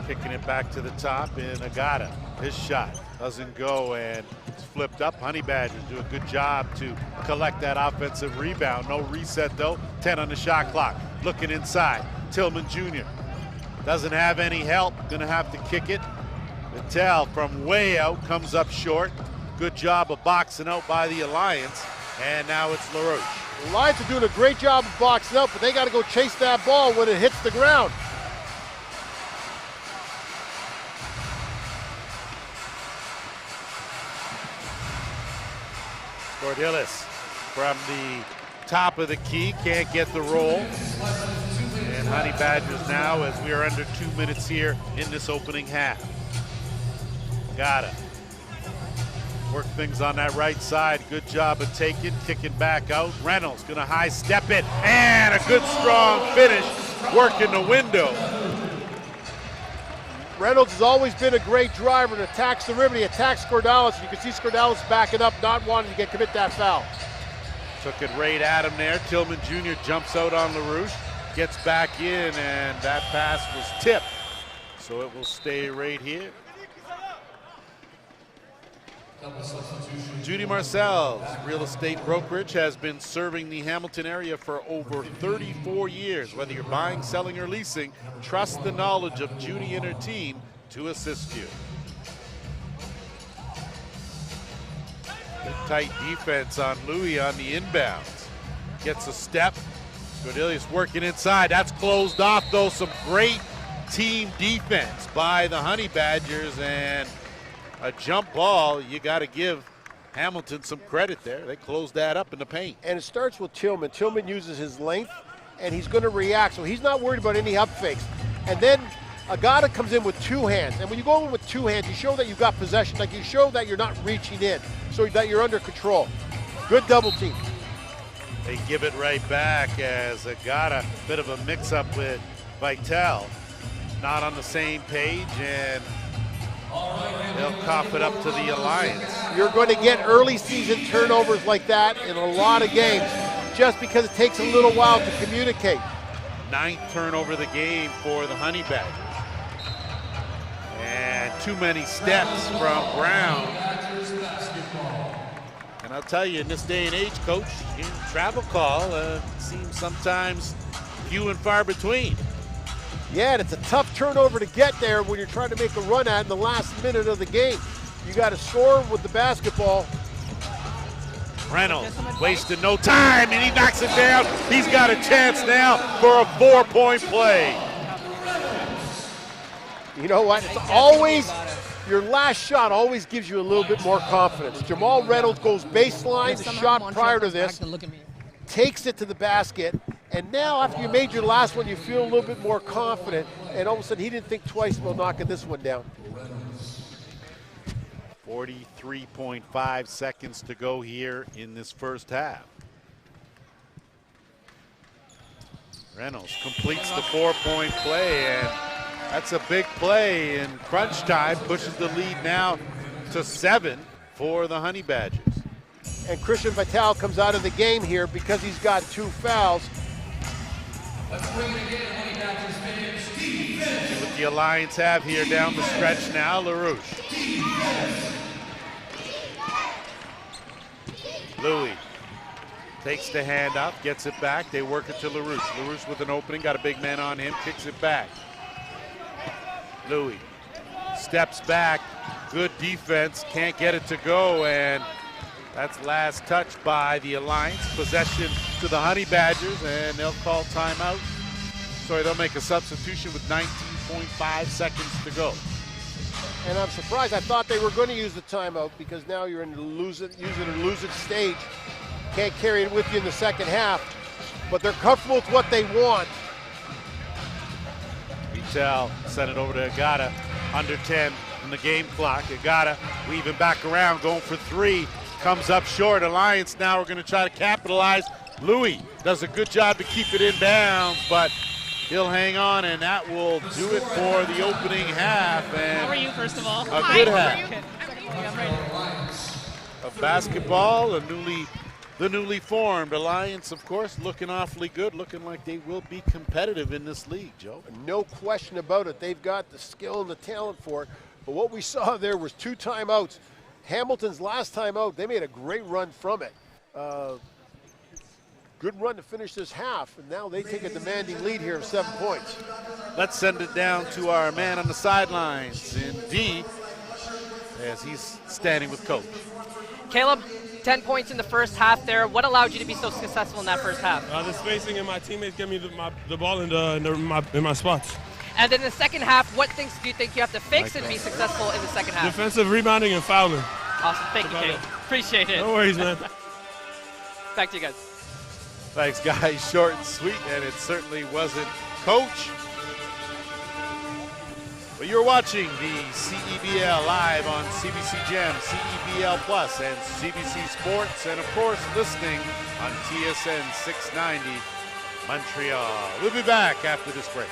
kicking it back to the top in Agata. His shot doesn't go, and it's flipped up. Honey Badgers do a good job to collect that offensive rebound. No reset though. 10 on the shot clock. Looking inside. Tillman Jr. doesn't have any help. Gonna have to kick it. Vital from way out comes up short. Good job of boxing out by the Alliance. And now it's LaRoche. The Alliance are doing a great job of boxing out, but they got to go chase that ball when it hits the ground. Cordelis from the top of the key, can't get the roll. And Honey Badgers now, as we are under 2 minutes here in this opening half. Gotta work things on that right side. Good job of kicking back out. Reynolds gonna high step it, and a good strong finish, working the window. Reynolds has always been a great driver and attacks the rim, and he attacks Scordalis. You can see Scordalis backing up, not wanting to commit that foul. Took it right at him there. Tillman Jr. jumps out on LaRoche, gets back in, and that pass was tipped. So it will stay right here. Judy Marcel's real estate brokerage has been serving the Hamilton area for over 34 years. Whether you're buying, selling, or leasing, trust the knowledge of Judy and her team to assist you. Good tight defense on Louis on the inbounds. Gets a step. Cordelius working inside. That's closed off though. Some great team defense by the Honey Badgers, and a jump ball. You got to give Hamilton some credit there. They closed that up in the paint. And it starts with Tillman. Tillman uses his length, and he's going to react, so he's not worried about any up fakes. And then Agata comes in with two hands. And when you go in with two hands, you show that you've got possession. Like, you show that you're not reaching in, so that you're under control. Good double team. They give it right back as Agata, bit of a mix-up with Vital. Not on the same page, and they'll cough it up to the Alliance. You're going to get early season turnovers like that in a lot of games just because it takes a little while to communicate. 9th turnover of the game for the Honey Badgers. And too many steps from Brown. And I'll tell you, in this day and age, Coach, travel call seems sometimes few and far between. Yeah, and it's a tough turnover to get there when you're trying to make a run at in the last minute of the game. You got to score with the basketball. Reynolds wasted no time, and he knocks it down. He's got a chance now for a 4-point play. You know what? It's always, your last shot always gives you a little bit more confidence. Jamal Reynolds goes baseline, the shot prior to this, takes it to the basket, and now after you made your last one, you feel a little bit more confident, and all of a sudden he didn't think twice about knocking this one down. 43.5 seconds to go here in this first half. Reynolds completes the 4-point play, and that's a big play in crunch time. Pushes the lead now to 7 for the Honey Badgers. And Christian Vital comes out of the game here because he's got 2 fouls. Let's bring it again, Honey Badgers fans. Defense. See what the Alliance have here down the stretch now. LaRouche. Louis takes the handoff, gets it back. They work it to LaRouche. LaRouche with an opening, got a big man on him, kicks it back. Louis steps back, good defense, can't get it to go, and that's last touch by the Alliance. Possession to the Honey Badgers, and they'll call timeout. Sorry, they'll make a substitution with 19.5 seconds to go. And I'm surprised. I thought they were going to use the timeout because now you're in the use it or lose it stage. Can't carry it with you in the second half, but they're comfortable with what they want. Vital sent it over to Agata. Under 10 in the game clock. Agata weaving back around, going for 3. Comes up short. Alliance now are going to try to capitalize. Louis does a good job to keep it in bounds, but he'll hang on, and that will do it for the opening half. And How are you, first of all? a good half of basketball. The newly formed Alliance, of course, looking awfully good, looking like they will be competitive in this league, Joe. No question about it. They've got the skill and the talent for it. But what we saw there was 2 timeouts. Hamilton's last time out, they made a great run from it. Good run to finish this half, and now they take a demanding lead here of 7 points. Let's send it down to our man on the sidelines in D as he's standing with coach. Caleb, 10 points in the first half there. What allowed you to be so successful in that first half? The spacing and my teammates get me the ball in my spots. And then in the second half, what things do you think you have to fix and be successful in the second half? Defensive rebounding and fouling. Awesome. Thank you, Caleb. Appreciate it. No worries, man. Back to you guys. Thanks, guys. Short and sweet, and it certainly wasn't Coach. But you're watching the CEBL live on CBC Gem, CEBL Plus, and CBC Sports, and of course listening on TSN 690 Montreal. We'll be back after this break.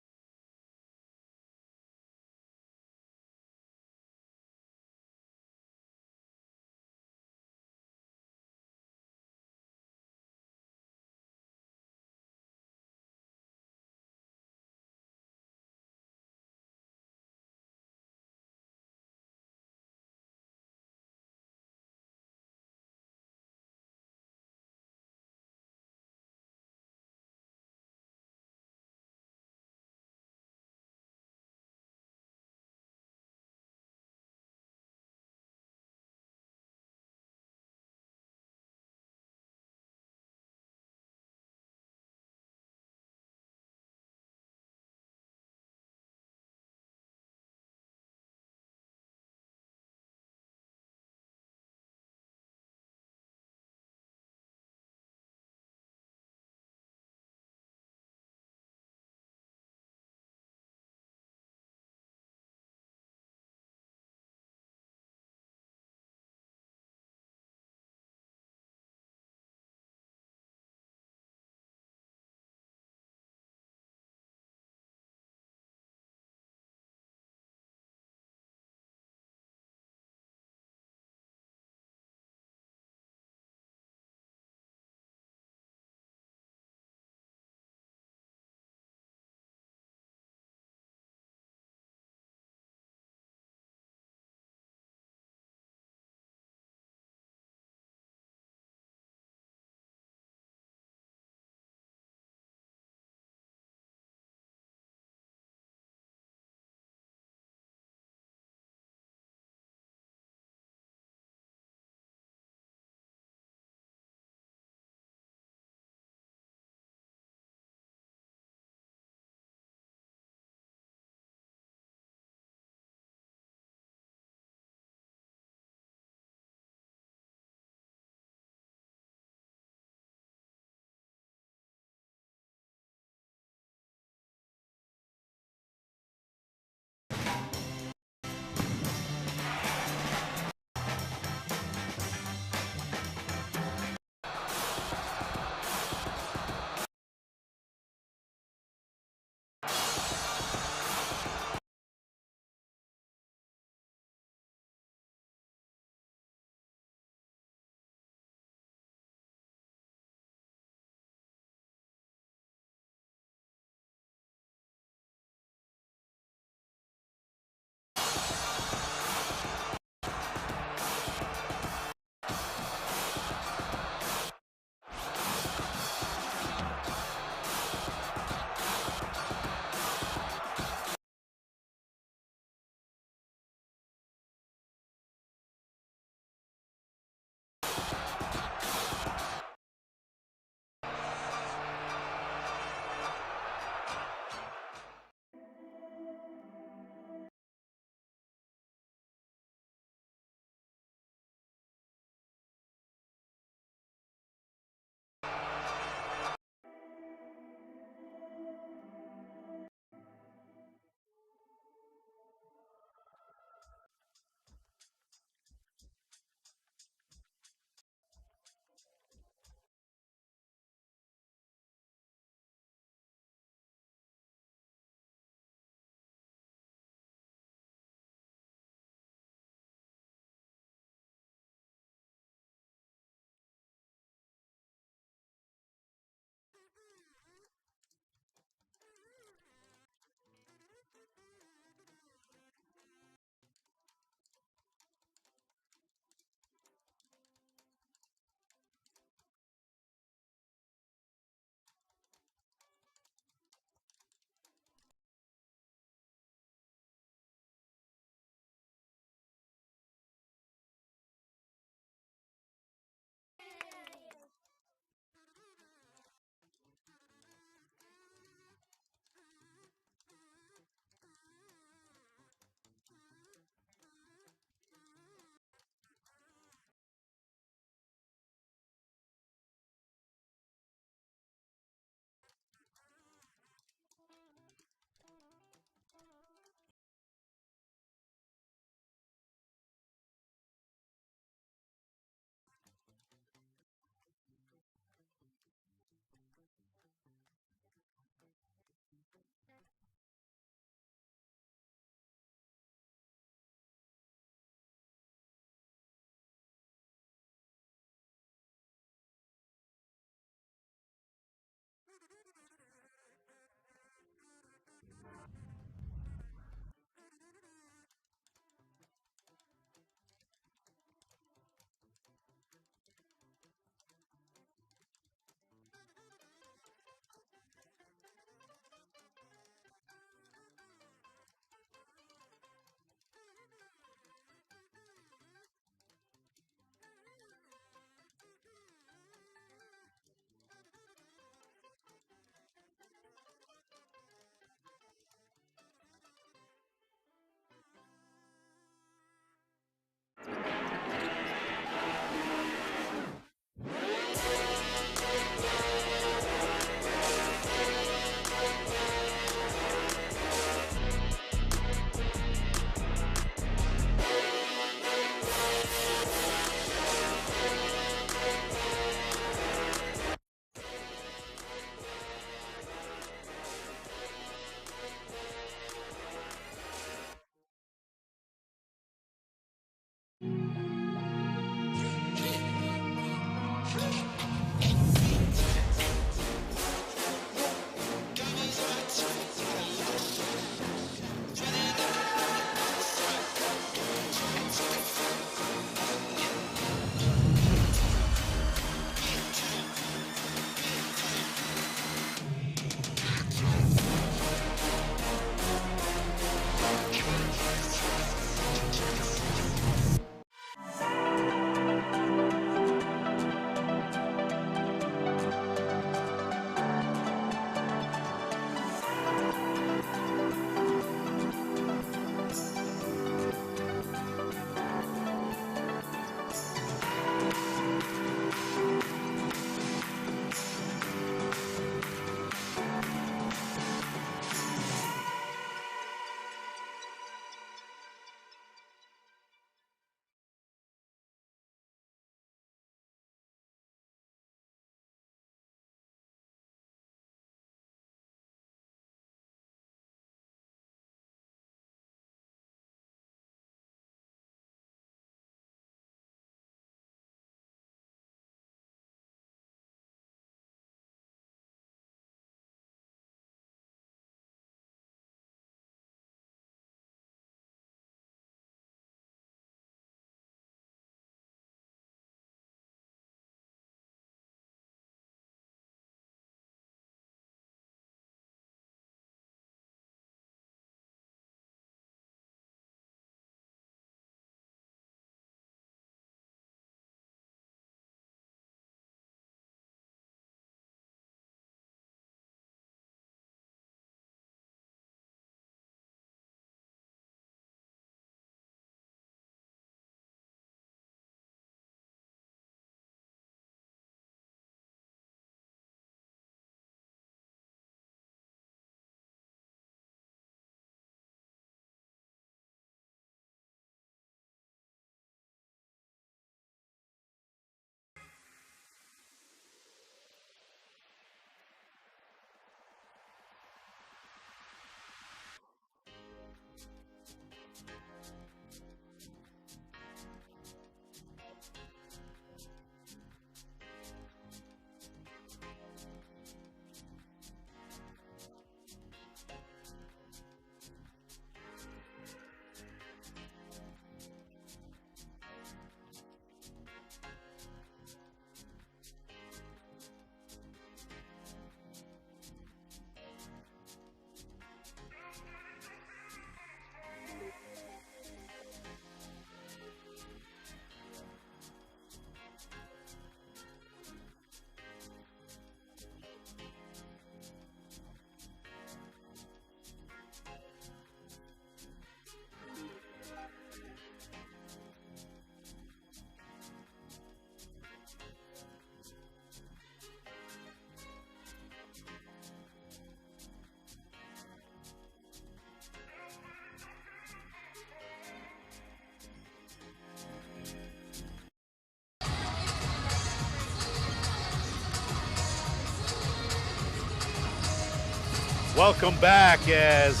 Welcome back as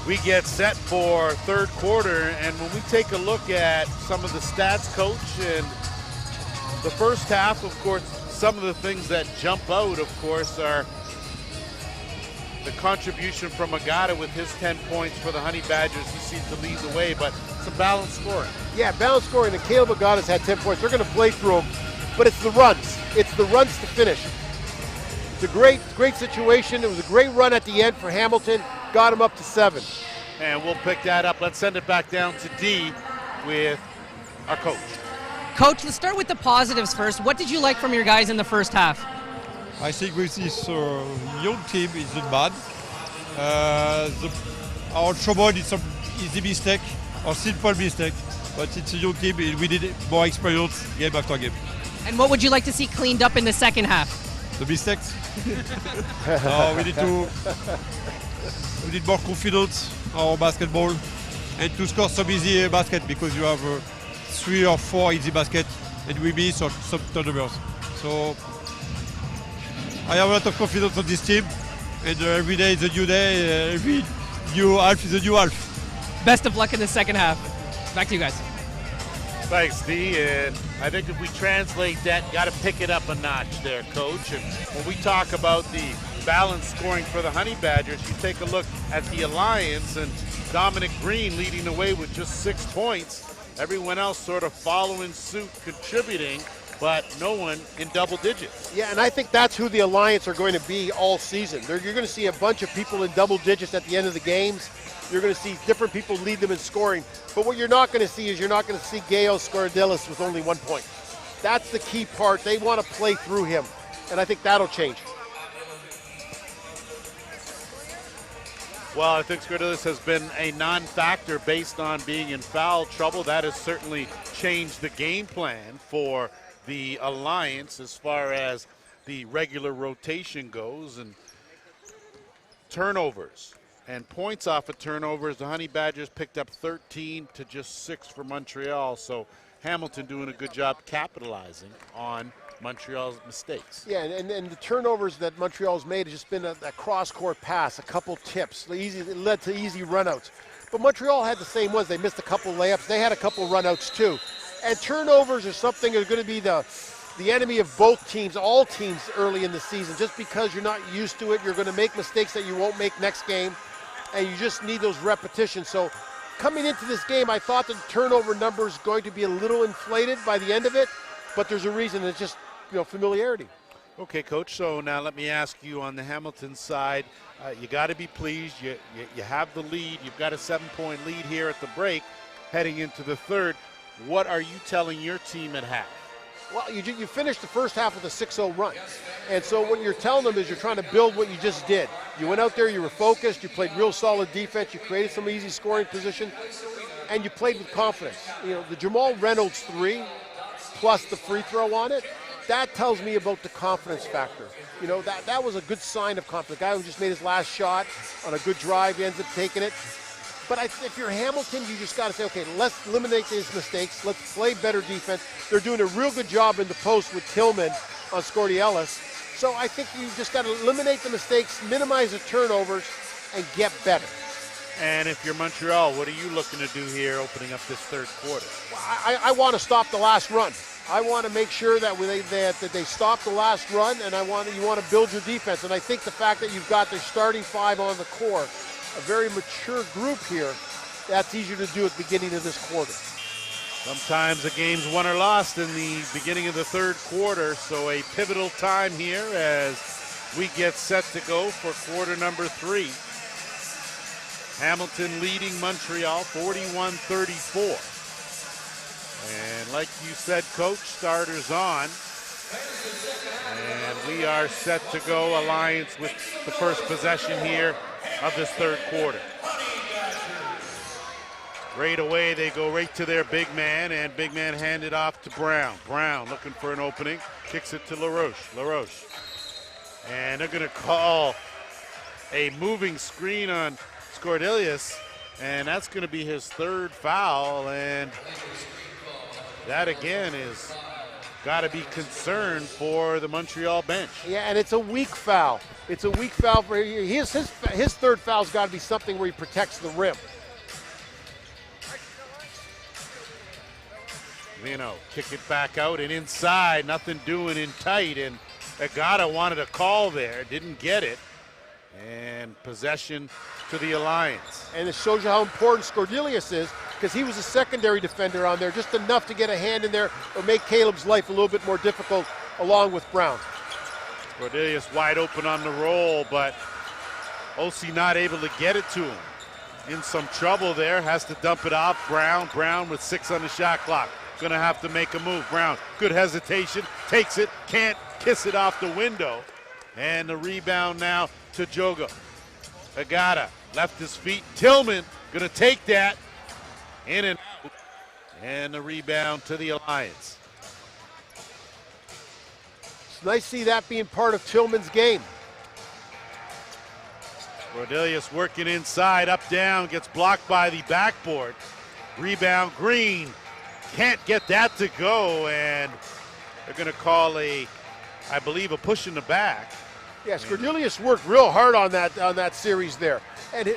we get set for third quarter. And when we take a look at some of the stats, Coach, and the first half, of course, some of the things that jump out, of course, are the contribution from Agata with his 10 points for the Honey Badgers. He seems to lead the way, but some balanced scoring. Yeah, balanced scoring. And Caleb Agata's had 10 points. They're going to play through him, but it's the runs. It's the runs to finish. It's a great situation. It was a great run at the end for Hamilton. Got him up to 7. And we'll pick that up. Let's send it back down to D with our coach. Coach, let's start with the positives first. What did you like from your guys in the first half? I think with this young team, it's not bad. Our trouble is some easy mistake or simple mistake, but it's a young team. We need more experience game after game. And what would you like to see cleaned up in the second half? The mistakes. No, we need more confidence on basketball and to score some easy basket because you have 3 or 4 easy basket and we miss some turnovers. So I have a lot of confidence on this team, and every day is a new day, every new half is a new half. Best of luck in the second half. Back to you guys. Thanks, D. And I think if we translate that, got to pick it up a notch there, Coach. And when we talk about the balanced scoring for the Honey Badgers, you take a look at the Alliance and Dominic Green leading the way with just 6 points. Everyone else sort of following suit, contributing, but no one in double digits. Yeah, and I think that's who the Alliance are going to be all season. You're going to see a bunch of people in double digits at the end of the games. You're going to see different people lead them in scoring. But what you're not going to see is you're not going to see Gael Scordelis with only 1 point. That's the key part. They want to play through him, and I think that'll change. Well, I think Scordelis has been a non-factor based on being in foul trouble. That has certainly changed the game plan for the Alliance as far as the regular rotation goes. And turnovers and points off of turnovers, the Honey Badgers picked up 13 to just 6 for Montreal. So Hamilton doing a good job capitalizing on Montreal's mistakes. Yeah, and the turnovers that Montreal's made has just been a cross-court pass, a couple tips. It led to easy runouts. But Montreal had the same ones. They missed a couple layups. They had a couple runouts too. And turnovers are something that are going to be the enemy of both teams, all teams early in the season. Just because you're not used to it, you're going to make mistakes that you won't make next game, and you just need those repetitions. So coming into this game, I thought the turnover number is going to be a little inflated by the end of it, but there's a reason. It's just familiarity. Okay, Coach, so now let me ask you on the Hamilton side, you got to be pleased. You have the lead. You've got a 7-point lead here at the break heading into the third. What are you telling your team at half? Well, you finished the first half with a 6-0 run. And so what you're telling them is you're trying to build what you just did. You went out there, you were focused, you played real solid defense, you created some easy scoring position, and you played with confidence. The Jamal Reynolds 3 plus the free throw on it, that tells me about the confidence factor. That was a good sign of confidence. The guy who just made his last shot on a good drive, he ends up taking it. But if you're Hamilton, you just got to say, okay, let's eliminate these mistakes. Let's play better defense. They're doing a real good job in the post with Tillman on Scordelis. So I think you just got to eliminate the mistakes, minimize the turnovers, and get better. And if you're Montreal, what are you looking to do here opening up this third quarter? I want to stop the last run. I want to make sure that they stop the last run, and you want to build your defense. And I think the fact that you've got their starting 5 on the court, a very mature group here, that's easier to do at the beginning of this quarter. Sometimes a game's won or lost in the beginning of the third quarter, so a pivotal time here as we get set to go for quarter number 3. Hamilton leading Montreal 41-34. And like you said, Coach, starters on. And we are set to go. Alliance with the first possession here of this third quarter. Right away, they go right to their big man, and big man handed off to Brown. Brown looking for an opening, kicks it to LaRoche. LaRoche. And they're going to call a moving screen on Scordelis, and that's going to be his third foul, and that again is got to be concerned for the Montreal bench. Yeah, and it's a weak foul. It's a weak foul for his third foul's got to be something where he protects the rim. Lino, kick it back out and inside, nothing doing in tight, and Agata wanted a call there, didn't get it, and possession to the Alliance. And it shows you how important Scordelius is, because he was a secondary defender on there, just enough to get a hand in there or make Caleb's life a little bit more difficult along with Brown. Scordelius wide open on the roll, but OC not able to get it to him. In some trouble there, has to dump it off. Brown with 6 on the shot clock. Gonna have to make a move. Brown, good hesitation, takes it, can't kiss it off the window. And the rebound now to Jogo. Agata left his feet. Tillman gonna take that. In and out. And the rebound to the Alliance. It's nice to see that being part of Tillman's game. Scordelius working inside, up, down, gets blocked by the backboard. Rebound, Green. Can't get that to go, and they're going to call I believe, a push in the back. Yeah, Scordelius worked real hard on that series there. And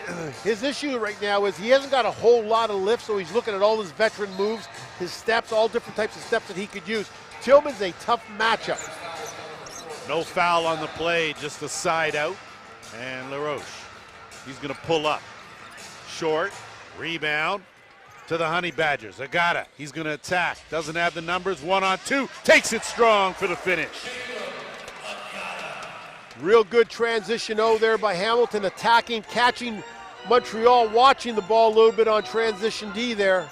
his issue right now is he hasn't got a whole lot of lift, so he's looking at all his veteran moves, his steps, all different types of steps that he could use. Tillman's a tough matchup. No foul on the play, just a side out. And LaRoche, he's going to pull up. Short, rebound. To the Honey Badgers. Agata, he's going to attack. Doesn't have the numbers. 1-on-2. Takes it strong for the finish. Real good transition there by Hamilton, attacking, catching Montreal, watching the ball a little bit on transition D there.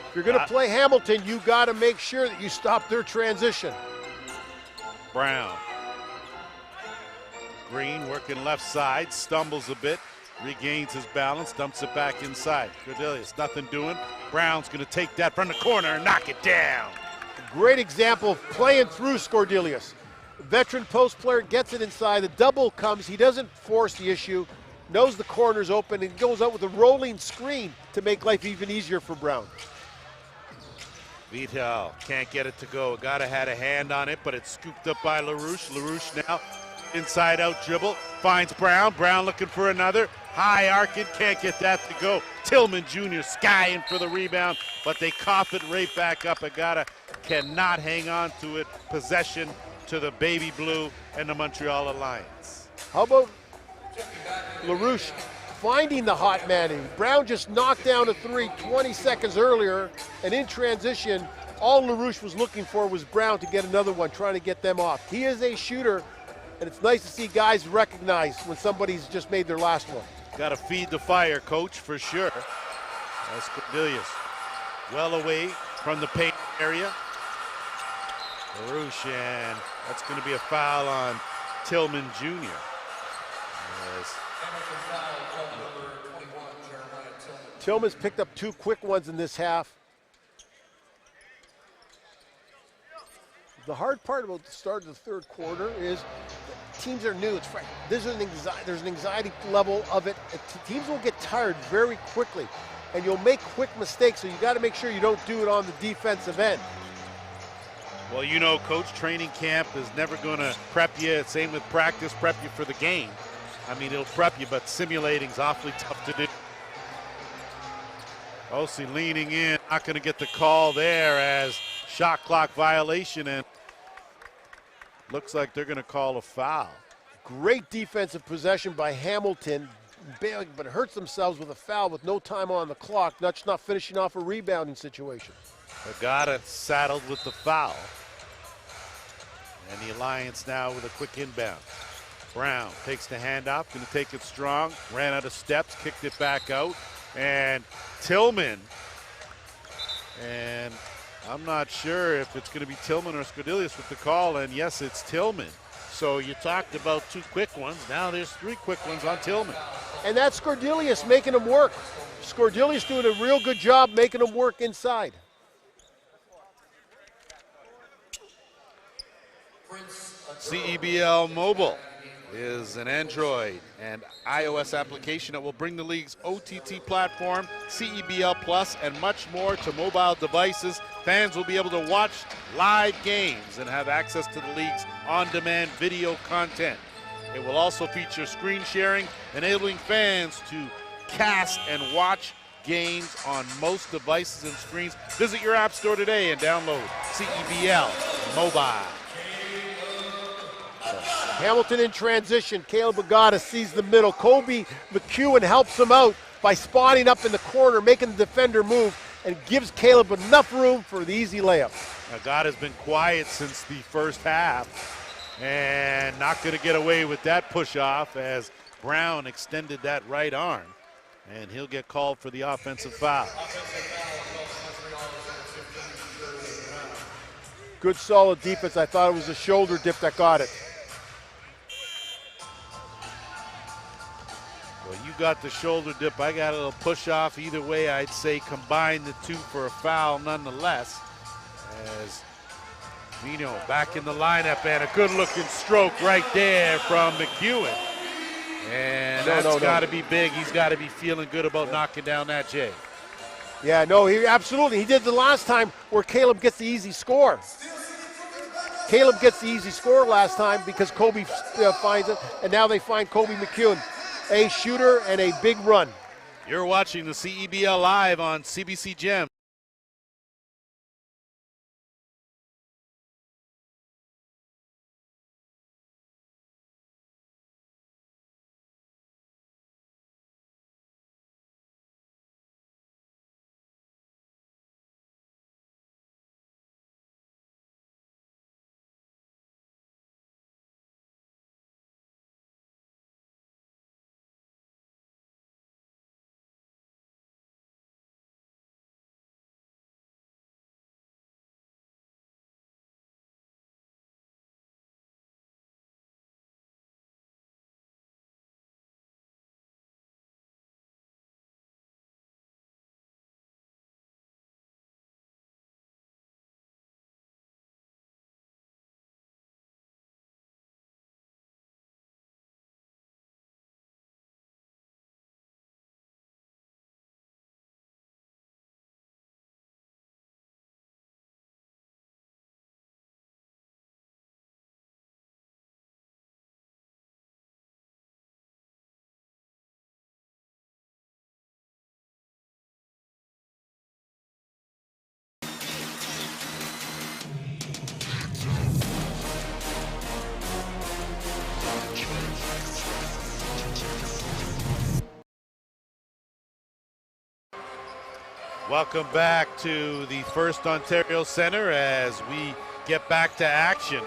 If you're going to play Hamilton, you got to make sure that you stop their transition. Brown. Green working left side, stumbles a bit. Regains his balance, dumps it back inside. Scordelius, nothing doing. Brown's going to take that from the corner and knock it down. Great example of playing through Scordelius. Veteran post player gets it inside. The double comes. He doesn't force the issue, knows the corner's open, and goes out with a rolling screen to make life even easier for Brown. Vital can't get it to go. Agata had a hand on it, but it's scooped up by LaRouche. LaRouche now inside out dribble, finds Brown. Brown looking for another. High arcing, can't get that to go. Tillman Jr. skying for the rebound, but they cough it right back up. Agata cannot hang on to it. Possession to the Baby Blue and the Montreal Alliance. How about LaRouche finding the hot man? And Brown just knocked down a three 20 seconds earlier, and in transition, all LaRouche was looking for was Brown to get another one, trying to get them off. He is a shooter, and it's nice to see guys recognize when somebody's just made their last one. Got to feed the fire, coach, for sure. That's Scordelius. Well away from the paint area. LaRouche, and that's going to be a foul on Tillman Jr. Tillman's picked up 2 quick ones in this half. The hard part about the start of the third quarter is teams are new. It's fresh. There's an anxiety level of it. Teams will get tired very quickly, and you'll make quick mistakes, so you got to make sure you don't do it on the defensive end. Well, you know, Coach, training camp is never going to prep you. Same with practice, prep you for the game. I mean, it'll prep you, but simulating's awfully tough to do. Osi leaning in, not going to get the call there as shot clock violation, and looks like they're going to call a foul. Great defensive possession by Hamilton, but hurts themselves with a foul with no time on the clock, not finishing off a rebounding situation. Agata saddled with the foul. And the Alliance now with a quick inbound. Brown takes the handoff, going to take it strong, ran out of steps, kicked it back out, and Tillman, and I'm not sure if it's going to be Tillman or Scordelius with the call, and yes, it's Tillman. So you talked about 2 quick ones, now there's 3 quick ones on Tillman. And that's Scordelius making him work. Scordelius doing a real good job making him work inside. CEBL Mobile. is an Android and iOS application that will bring the league's OTT platform, CEBL Plus, and much more to mobile devices. Fans will be able to watch live games and have access to the league's on-demand video content. It will also feature screen sharing, enabling fans to cast and watch games on most devices and screens. Visit your app store today and download CEBL Mobile. Hamilton in transition. Caleb Agata sees the middle. Kobe McEwen helps him out by spotting up in the corner, making the defender move, and gives Caleb enough room for the easy layup. Agata's been quiet since the first half and not going to get away with that push-off as Brown extended that right arm, and he'll get called for the offensive foul. Good solid defense. I thought it was a shoulder dip that got it. Well, you got the shoulder dip. I got a little push off. Either way, I'd say combine the two for a foul nonetheless. As Vino back in the lineup, and a good looking stroke right there from McEwen. And that's got to be big. He's got to be feeling good about knocking down that Jay. Yeah, no, he absolutely. He did the last time where Caleb gets the easy score. Caleb gets the easy score last time because Kobe finds it, and now they find Kobe McEwen. A shooter and a big run. You're watching the CEBL live on CBC Gem. Welcome back to the First Ontario Centre as we get back to action.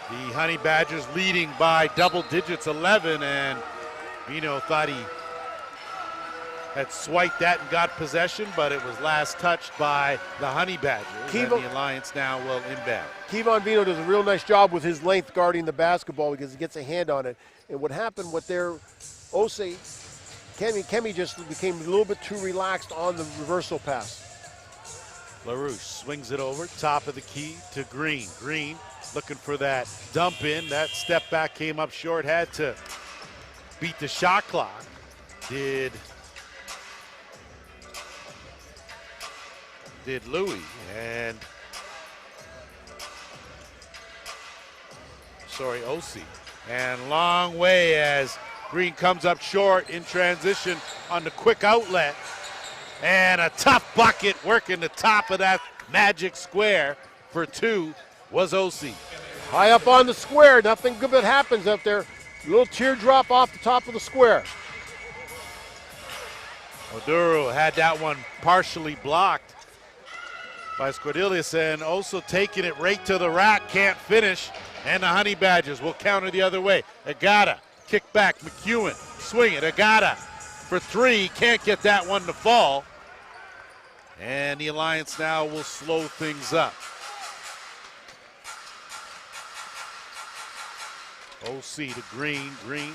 The Honey Badgers leading by double digits, 11, and Vino thought he had swiped that and got possession, but it was last touched by the Honey Badgers, and the Alliance now will inbound. Kevon Vino does a real nice job with his length guarding the basketball because he gets a hand on it. And what happened with their Osei, Kemi just became a little bit too relaxed on the reversal pass. LaRouche swings it over, top of the key to Green. Green looking for that dump in. That step back came up short, had to beat the shot clock. Did Louis, and Osei. And long way as Green comes up short in transition on the quick outlet. And a tough bucket working the top of that magic square for two was Osei. High up on the square, nothing good that happens out there. A little teardrop off the top of the square. Oduro had that one partially blocked by Scordelius, and also taking it right to the rack, can't finish, and the Honey Badgers will counter the other way. Agata, kick back, McEwen, swing it, Agata for three, can't get that one to fall. And the Alliance now will slow things up. OC to Green, Green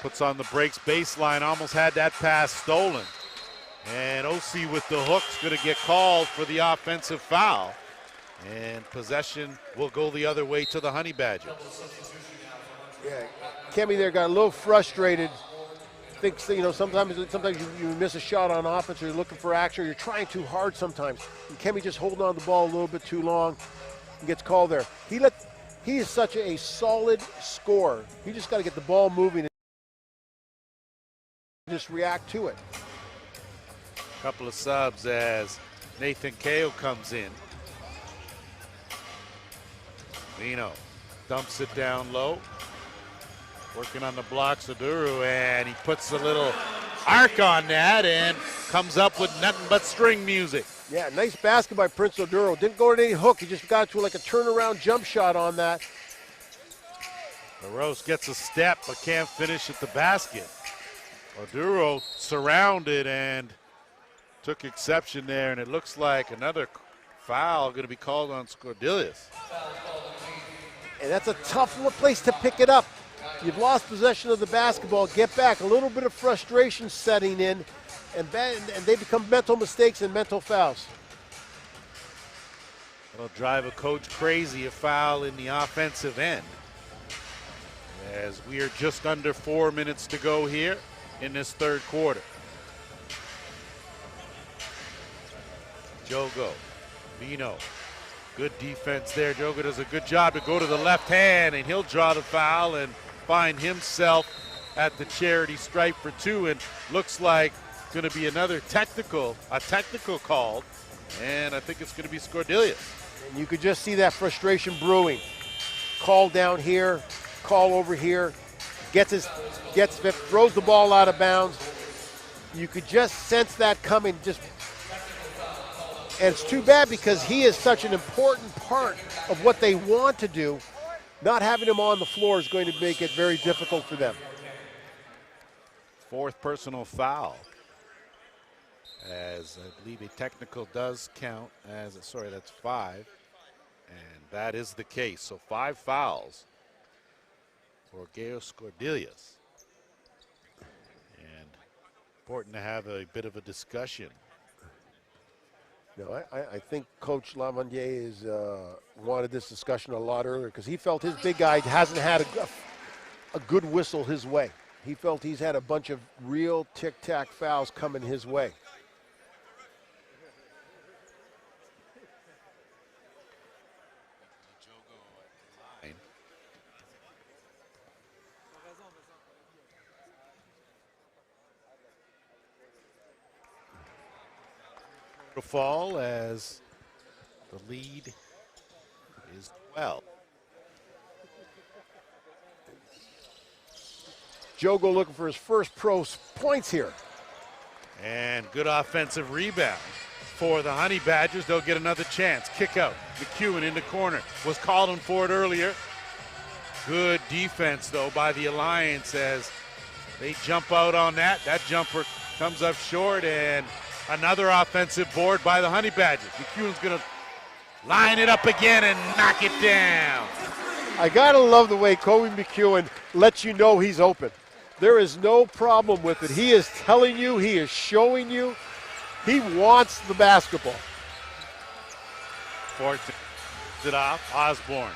puts on the brakes, baseline, almost had that pass stolen. And OC with the hook's gonna get called for the offensive foul. And possession will go the other way to the Honey Badgers. Yeah, Kemi there got a little frustrated. Thinks, sometimes you miss a shot on offense, or you're looking for action, or you're trying too hard sometimes. And Kemi just holding on to the ball a little bit too long and gets called there. He is such a solid scorer. He just got to get the ball moving and just react to it. Couple of subs as Nathan Kao comes in. Vino dumps it down low. Working on the blocks of Duru, and he puts a little arc on that and comes up with nothing but string music. Yeah, nice basket by Prince Oduro. Didn't go to any hook. He just got to like a turnaround jump shot on that. LaRose gets a step but can't finish at the basket. Oduro surrounded and took exception there, and it looks like another foul going to be called on Scordelius. And that's a tough place to pick it up. You've lost possession of the basketball, get back. A little bit of frustration setting in, and they become mental mistakes and mental fouls. It'll drive a coach crazy, a foul in the offensive end. As we are just under 4 minutes to go here in this third quarter. Jogo, Vino, good defense there. Jogo does a good job to go to the left hand, and he'll draw the foul and find himself at the charity stripe for 2, and looks like going to be a technical called, and I think it's going to be Scordelius. And you could just see that frustration brewing. Call down here, call over here, throws the ball out of bounds. You could just sense that coming. And it's too bad because he is such an important part of what they want to do. Not having him on the floor is going to make it very difficult for them. Fourth personal foul, as I believe a technical does count as, sorry, that's 5, and that is the case. So 5 fouls for Geo Scordelius. And important to have a bit of a discussion. No, I think Coach Lamonnier has wanted this discussion a lot earlier because he felt his big guy hasn't had a good whistle his way. He felt he's had a bunch of real tic-tac fouls coming his way. Fall as the lead is 12. Jogo looking for his first pro points here. And good offensive rebound for the Honey Badgers. They'll get another chance. Kick out. McEwen in the corner. Was calling for it earlier. Good defense, though, by the Alliance as they jump out on that. That jumper comes up short, and another offensive board by the Honey Badgers. McEwen's going to line it up again and knock it down. I got to love the way Kobe McEwen lets you know he's open. There is no problem with it. He is telling you, he is showing you, he wants the basketball. Fortune it off. Osborne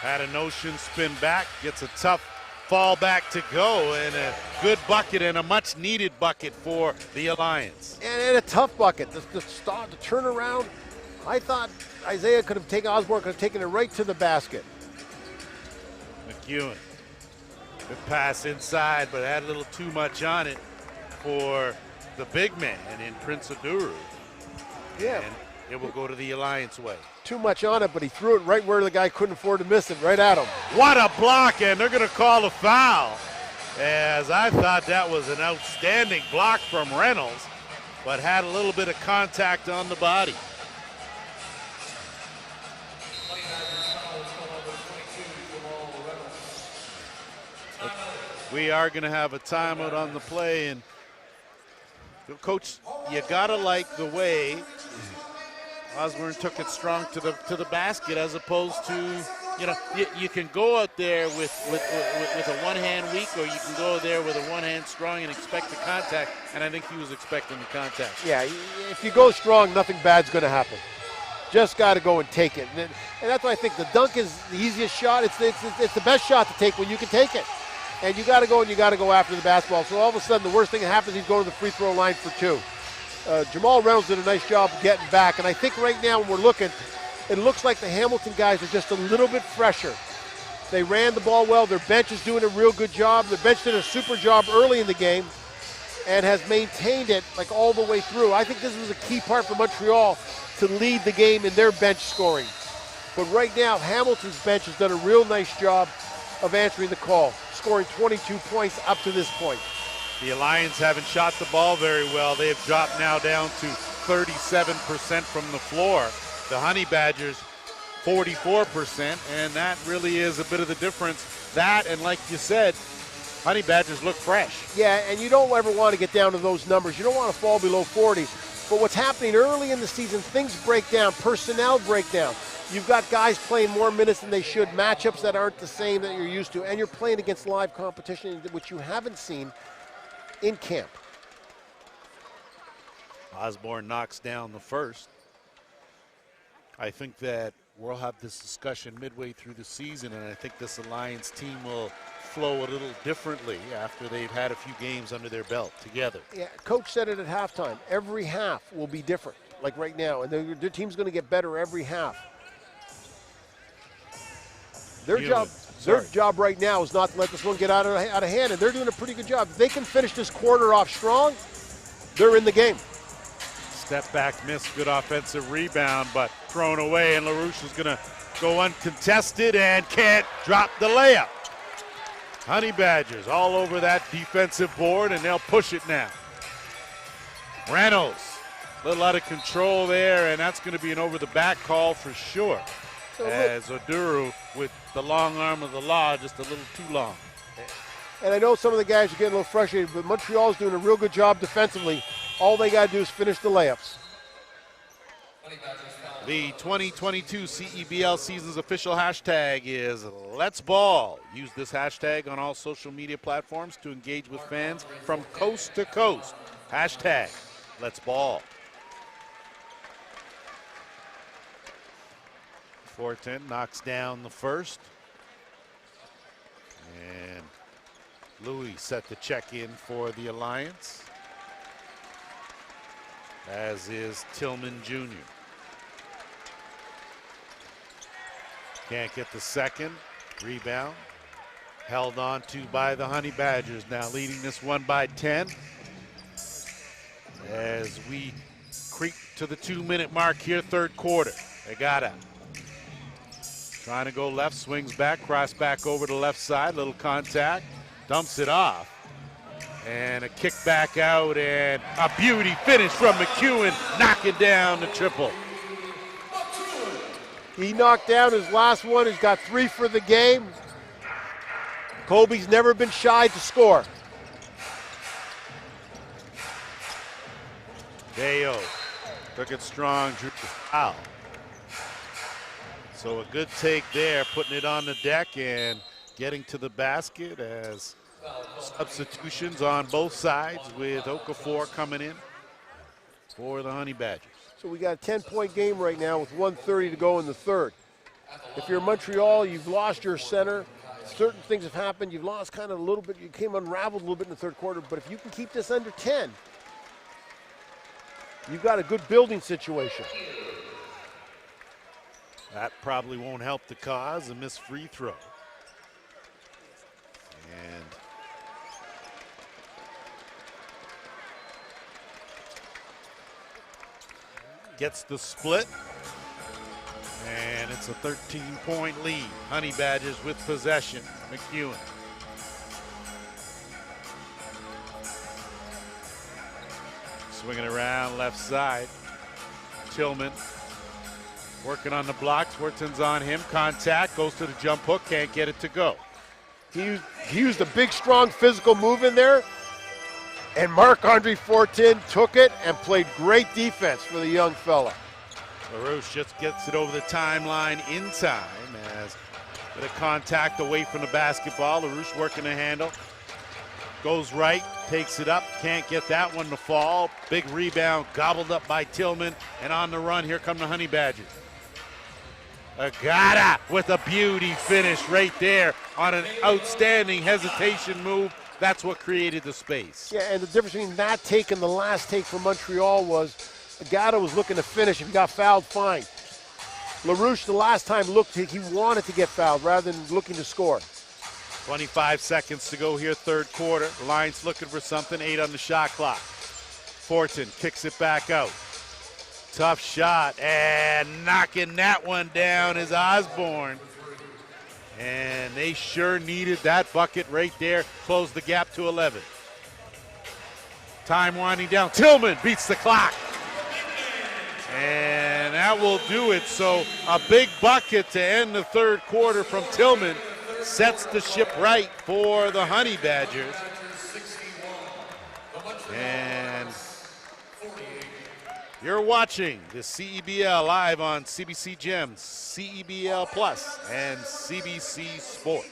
had a notion, spin back, gets a tough fall back to go, and a good bucket and a much needed bucket for the Alliance. And a tough bucket. The start, the turnaround. I thought Isaiah could have taken, Osborne could have taken it right to the basket. McEwen, good pass inside, but had a little too much on it for the big man in Prince Oduro. Yeah. And it will go to the Alliance way. Too much on it, but he threw it right where the guy couldn't afford to miss it, right at him. What a block, and they're going to call a foul, as I thought that was an outstanding block from Reynolds, but had a little bit of contact on the body. We are going to have a timeout on the play, and Coach, you got to like the way Osborne took it strong to the basket, as opposed to, you can go out there with a one-hand weak, or you can go there with a one-hand strong and expect the contact, and I think he was expecting the contact. Yeah, if you go strong, nothing bad's going to happen. just got to go and take it. And that's why I think the dunk is the easiest shot. It's the best shot to take when you can take it. And you got to go and you got to go after the basketball. So all of a sudden, the worst thing that happens, he's going to the free throw line for 2. Jamal Reynolds did a nice job of getting back. And I think right now when we're looking, it looks like the Hamilton guys are just a little bit fresher. They ran the ball well. Their bench is doing a real good job. The bench did a super job early in the game and has maintained it like all the way through. I think this was a key part for Montreal to lead the game in their bench scoring. But right now, Hamilton's bench has done a real nice job of answering the call, scoring 22 points up to this point. The Alliance haven't shot the ball very well. They have dropped now down to 37% from the floor. The Honey Badgers, 44%, and that really is a bit of the difference. That, and like you said, Honey Badgers look fresh. Yeah, and you don't ever want to get down to those numbers. You don't want to fall below 40. But what's happening early in the season, things break down, personnel break down. You've got guys playing more minutes than they should, matchups that aren't the same that you're used to, and you're playing against live competition, which you haven't seen in camp. Osborne knocks down the first. I think that we'll have this discussion midway through the season, and I think this Alliance team will flow a little differently after they've had a few games under their belt together. Yeah, Coach said it at halftime. Every half will be different, like right now, and their team's going to get better every half. Their job right now is not to let this one get out of hand, and they're doing a pretty good job. If they can finish this quarter off strong, they're in the game. Step back miss, good offensive rebound, but thrown away, and LaRouche is going to go uncontested and can't drop the layup. Honey Badgers all over that defensive board, and they'll push it now. Reynolds, a little out of control there, and that's going to be an over-the-back call for sure. So as Oduru, with the long arm of the law, just a little too long. And I know some of the guys are getting a little frustrated, but Montreal's doing a real good job defensively. All they got to do is finish the layups. The 2022 CEBL season's official hashtag is Let's Ball. Use this hashtag on all social media platforms to engage with fans from coast to coast. Hashtag Let's Ball. Fortin knocks down the first. And Louis set the check in for the Alliance, as is Tillman Jr. Can't get the second. Rebound. Held on to by the Honey Badgers, now leading this one by 10. As we creep to the 2-minute mark here, third quarter. They got it. Trying to go left, swings back, cross back over to the left side, little contact, dumps it off. And a kick back out, and a beauty finish from McEwen, knocking down the triple. He knocked down his last one. He's got 3 for the game. Kobe's never been shy to score. Deo took it strong, drew the foul. So a good take there, putting it on the deck and getting to the basket as substitutions on both sides, with Okafor coming in for the Honey Badgers. So we got a 10-point game right now with 1:30 to go in the third. If you're Montreal, you've lost your center. Certain things have happened. You've lost kind of a little bit. You came unraveled a little bit in the third quarter. But if you can keep this under 10, you've got a good building situation. That probably won't help the cause, a missed free throw. And gets the split. And it's a 13-point lead. Honey Badgers with possession. McEwen. Swinging around left side. Tillman working on the blocks. Wharton's on him. Contact. Goes to the jump hook. Can't get it to go. He used a big, strong physical move in there. And Marc-Andre Fortin took it and played great defense for the young fella. LaRouche just gets it over the timeline in time as a bit of contact away from the basketball. LaRouche working the handle. Goes right, takes it up, can't get that one to fall. Big rebound, gobbled up by Tillman, and on the run, here come the Honey Badgers. Agata with a beauty finish right there on an outstanding hesitation move. That's what created the space. Yeah, and the difference between that take and the last take from Montreal was Agata was looking to finish. If he got fouled, fine. LaRouche the last time looked, he wanted to get fouled rather than looking to score. 25 seconds to go here, third quarter. The Lions looking for something, 8 on the shot clock. Fortin kicks it back out. Tough shot, and knocking that one down is Osborne. And they sure needed that bucket right there. Close the gap to 11. Time winding down. Tillman beats the clock. And that will do it. So a big bucket to end the third quarter from Tillman sets the ship right for the Honey Badgers. And you're watching the CEBL live on CBC Gems, CEBL Plus, and CBC Sports.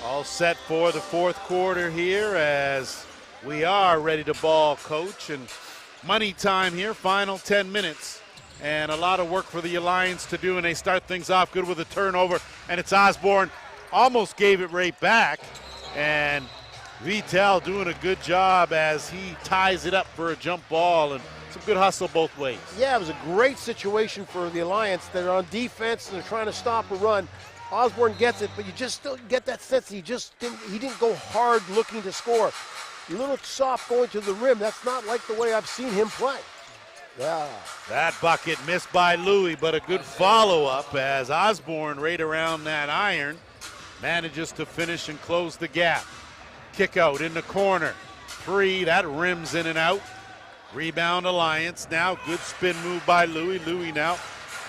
All set for the fourth quarter here as we are ready to ball, coach, and money time here, final 10 minutes. And a lot of work for the Alliance to do, and they start things off good with a turnover, and it's Osborne. Almost gave it right back, and Vital doing a good job as he ties it up for a jump ball, and some good hustle both ways. Yeah, it was a great situation for the Alliance. They're on defense, and they're trying to stop a run. Osborne gets it, but you just still get that sense he didn't go hard looking to score. A little soft going to the rim. That's not like the way I've seen him play. Yeah. That bucket missed by Louis, but a good follow-up as Osborne right around that iron manages to finish and close the gap. Kick out in the corner. 3, that rims in and out. Rebound Alliance now. Good spin move by Louis. Louis now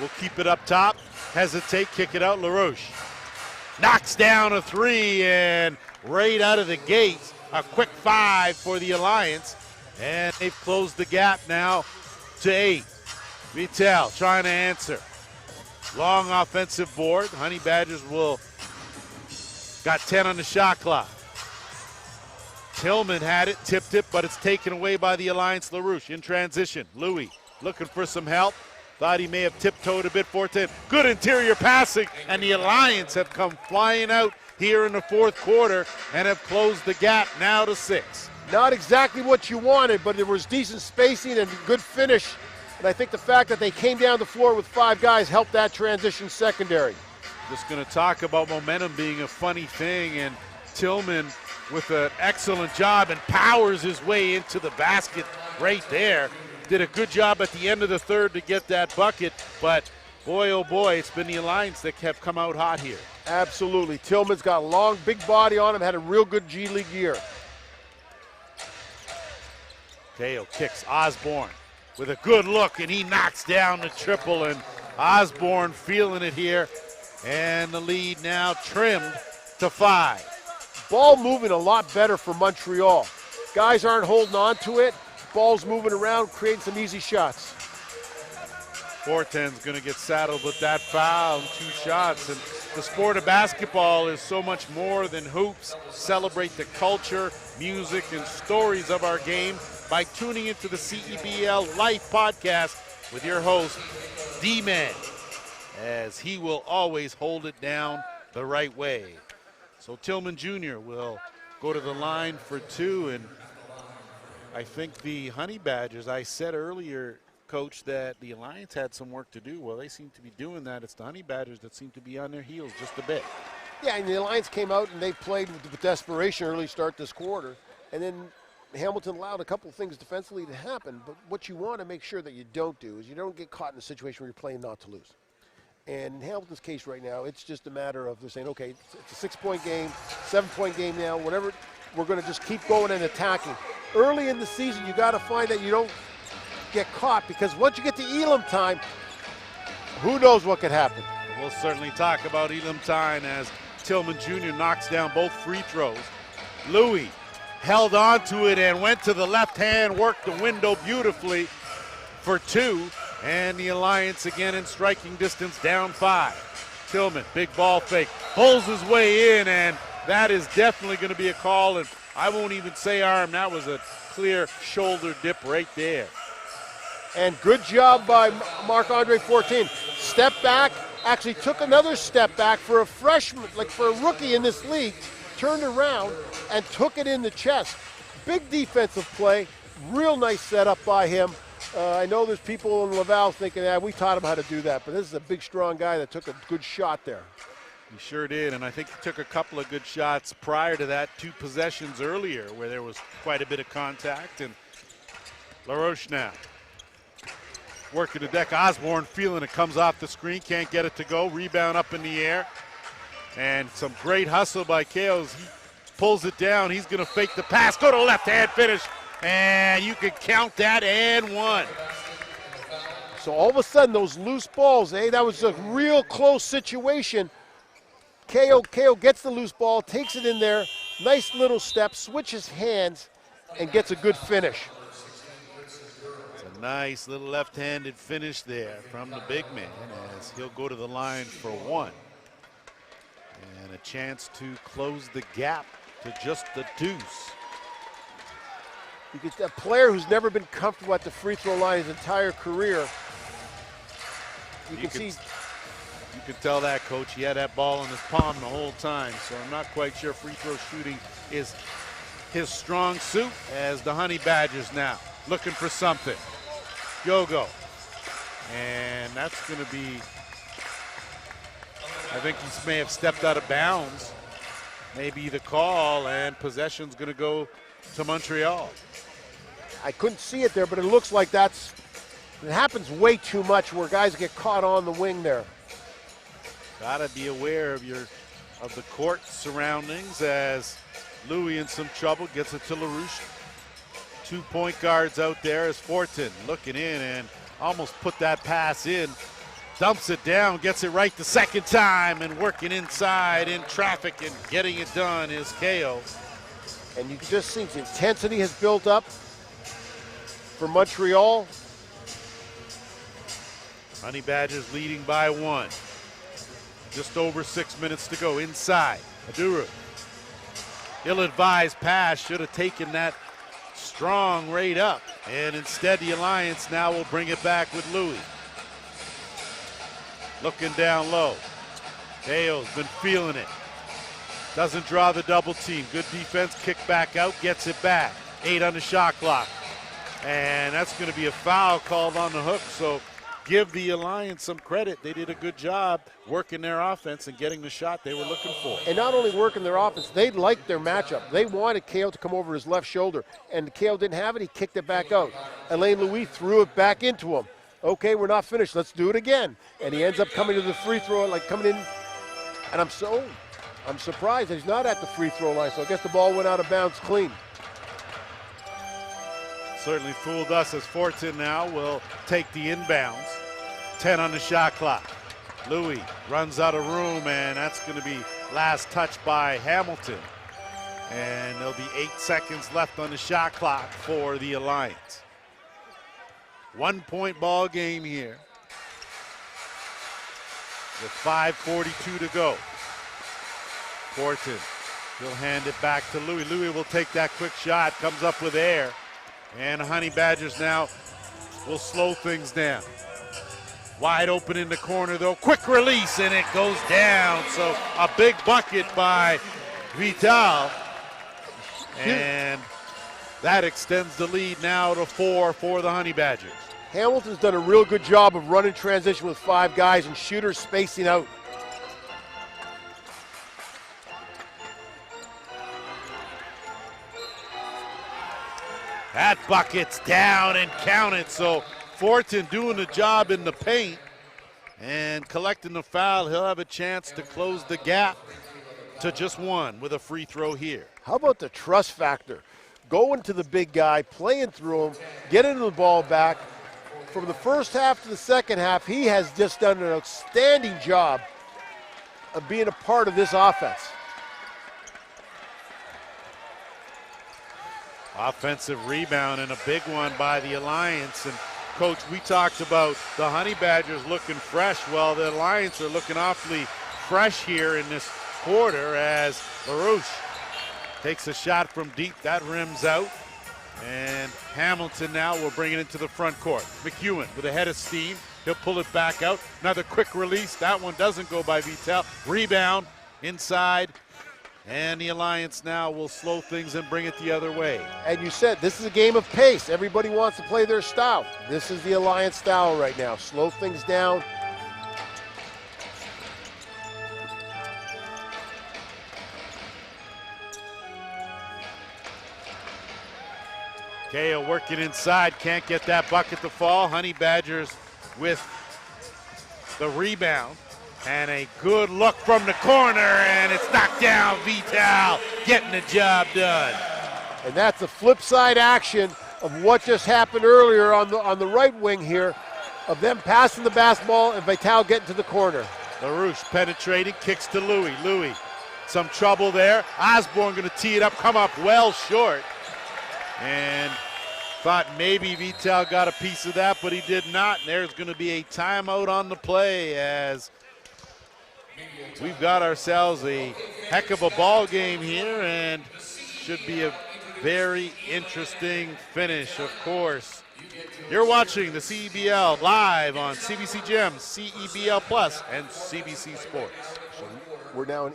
will keep it up top. Hesitate, kick it out, LaRouche. Knocks down a 3, and right out of the gate, a quick 5 for the Alliance. And they've closed the gap now to 8. Vital trying to answer. Long offensive board. Honey Badgers got 10 on the shot clock. Tillman had it, tipped it, but it's taken away by the Alliance. LaRouche in transition. Louis looking for some help. Thought he may have tiptoed a bit for 10. Good interior passing, and the Alliance have come flying out here in the fourth quarter and have closed the gap now to 6. Not exactly what you wanted, but there was decent spacing and good finish And I think the fact that they came down the floor with 5 guys helped that transition secondary. Just going to talk about momentum being a funny thing, and Tillman with an excellent job and powers his way into the basket right there. Did a good job at the end of the third to get that bucket, but boy, oh boy, it's been the Alliance that have come out hot here. Absolutely. Tillman's got a long, big body on him, had a real good G League year. Teo kicks Osborne with a good look, and he knocks down the triple, and Osborne feeling it here, and the lead now trimmed to 5. Ball moving a lot better for Montreal. Guys aren't holding on to it. Ball's moving around, creating some easy shots. Fortin's going to get saddled with that foul and 2 shots. And the sport of basketball is so much more than hoops. Celebrate the culture, music, and stories of our game by tuning into the CEBL Life podcast with your host, D-Man, as he will always hold it down the right way. So Tillman Jr. will go to the line for 2, and I think the Honey Badgers, I said earlier, Coach, that the Alliance had some work to do. Well, they seem to be doing that. It's the Honey Badgers that seem to be on their heels just a bit. Yeah, and the Alliance came out and they played with desperation early start this quarter, and then Hamilton allowed a couple of things defensively to happen, but what you want to make sure that you don't do is you don't get caught in a situation where you're playing not to lose. And in Hamilton's case right now, it's just a matter of they're saying, okay, it's a 6-point game, 7-point game now, whatever, we're going to just keep going and attacking. Early in the season, you got to find that you don't get caught, because once you get to Elam time, who knows what could happen. We'll certainly talk about Elam time as Tillman Jr. knocks down both free throws. Louis held on to it and went to the left hand, worked the window beautifully for 2, and the Alliance again in striking distance, down 5. Tillman, big ball fake, pulls his way in, and that is definitely going to be a call, and I won't even say arm. That was a clear shoulder dip right there. And good job by Marc-Andre Fortin. Step back, actually took another step back for a freshman, like for a rookie in this league, turned around and took it in the chest. Big defensive play, real nice setup by him. I know there's people in Laval thinking, we taught him how to do that, but this is a big, strong guy that took a good shot there. He sure did, and I think he took a couple of good shots prior to that, 2 possessions earlier where there was quite a bit of contact. And LaRoche now working the deck. Osborne feeling it, comes off the screen, can't get it to go. Rebound up in the air, and some great hustle by Chaos. He pulls it down. He's going to fake the pass, go to left hand finish, and you can count that and 1. So all of a sudden, those loose balls, that was a real close situation. KO gets the loose ball, takes it in there, nice little step, switches hands, and gets a good finish. It's a nice little left-handed finish there from the big man as he'll go to the line for 1. And a chance to close the gap to just the deuce. You get that player who's never been comfortable at the free throw line his entire career. You can see. You could tell that, Coach. He had that ball in his palm the whole time, so I'm not quite sure free throw shooting is his strong suit, as the Honey Badgers now looking for something. Yogo. And that's going to be, I think he may have stepped out of bounds. Maybe the call, and possession's going to go to Montreal. I couldn't see it there, but it looks like it happens way too much where guys get caught on the wing there. Gotta be aware of the court surroundings as Louis in some trouble, gets it to LaRouche. 2 point guards out there as Fortin looking in and almost put that pass in. Dumps it down, gets it right the second time, and working inside in traffic and getting it done is KO. And you can just see the intensity has built up for Montreal. Honey Badgers leading by 1. Just over 6 minutes to go inside. Aduru. Ill-advised pass, should have taken that strong rate up. And instead the Alliance now will bring it back with Louis. Looking down low. Teo's been feeling it. Doesn't draw the double team. Good defense, kick back out, gets it back. 8 on the shot clock. And that's going to be a foul called on the hook. So give the Alliance some credit. They did a good job working their offense and getting the shot they were looking for. And not only working their offense, they liked their matchup. They wanted Kale to come over his left shoulder, and Kale didn't have it. He kicked it back out. Alain Louis threw it back into him. Okay, we're not finished. Let's do it again. And he ends up coming to the free throw, like coming in. And I'm surprised that he's not at the free throw line, so I guess the ball went out of bounds clean. Certainly fooled us, as Fortin now will take the inbounds. 10 on the shot clock. Louis runs out of room, and that's going to be last touch by Hamilton. And there'll be 8 seconds left on the shot clock for the Alliance. 1-point ball game here with 5:42 to go. Fortin, he'll hand it back to Louis. Louis will take that quick shot, comes up with air. And the Honey Badgers now will slow things down. Wide open in the corner though, quick release and it goes down. So a big bucket by Vital. And that extends the lead now to 4 for the Honey Badgers. Hamilton's done a real good job of running transition with 5 guys and shooters spacing out. That bucket's down and counted, so Fortin doing the job in the paint and collecting the foul. He'll have a chance to close the gap to just 1 with a free throw here. How about the trust factor? Going to the big guy, playing through him, getting the ball back. From the first half to the second half, he has just done an outstanding job of being a part of this offense. Offensive rebound and a big one by the Alliance. And Coach, we talked about the Honey Badgers looking fresh. Well, the Alliance are looking awfully fresh here in this quarter as LaRouche takes a shot from deep. That rims out. And Hamilton now will bring it into the front court. McEwen with a head of steam. He'll pull it back out. Another quick release. That one doesn't go by Vital. Rebound inside. And the Alliance now will slow things and bring it the other way. And you said this is a game of pace. Everybody wants to play their style. This is the Alliance style right now. Slow things down. Kale working inside, can't get that bucket to fall. Honey Badgers with the rebound. And a good look from the corner, and it's knocked down. Vital getting the job done. And that's the flip side action of what just happened earlier on the right wing here, of them passing the basketball and Vital getting to the corner. LaRouche penetrating, kicks to Louis. Louis, some trouble there. Osborne going to tee it up, come up well short. And thought maybe Vital got a piece of that, but he did not. And there's going to be a timeout on the play as we've got ourselves a heck of a ball game here and should be a very interesting finish, of course. You're watching the CEBL live on CBC Gems, CEBL Plus, and CBC Sports. We're now in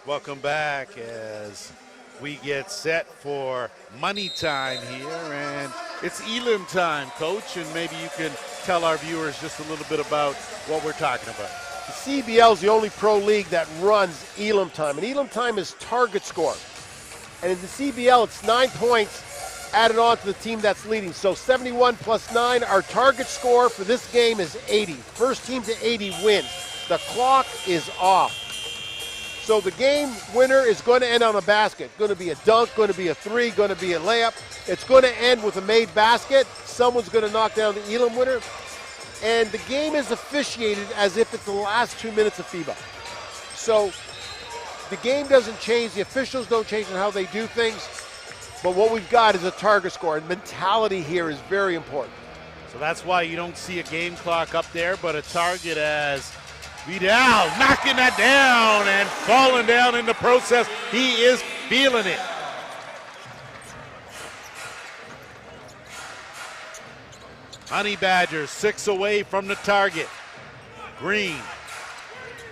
Welcome back as we get set for money time here, and it's Elam time, Coach, and maybe you can tell our viewers just a little bit about what we're talking about. The CBL is the only pro league that runs Elam time, and Elam time is target score. And in the CBL, it's 9 points added on to the team that's leading. So 71 plus 9, our target score for this game is 80. First team to 80 wins. The clock is off. So the game winner is going to end on a basket. Going to be a dunk, going to be a three, going to be a layup. It's going to end with a made basket. Someone's going to knock down the Elam winner. And the game is officiated as if it's the last 2 minutes of FIBA. So the game doesn't change. The officials don't change in how they do things. But what we've got is a target score, and mentality here is very important. So that's why you don't see a game clock up there, but a target as Vidal knocking that down and falling down in the process. He is feeling it. Honey Badgers 6 away from the target. Green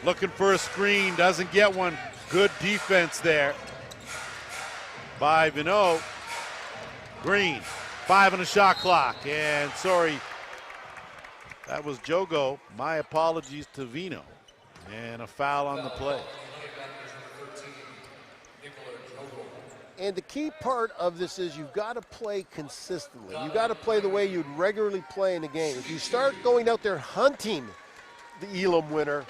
looking for a screen, doesn't get one. Good defense there by Vino. Green, 5 on the shot clock, and sorry, that was Jogo. My apologies to Vino, and a foul on the play. And the key part of this is you've got to play consistently. You've got to play the way you'd regularly play in a game. If you start going out there hunting the Elam winner,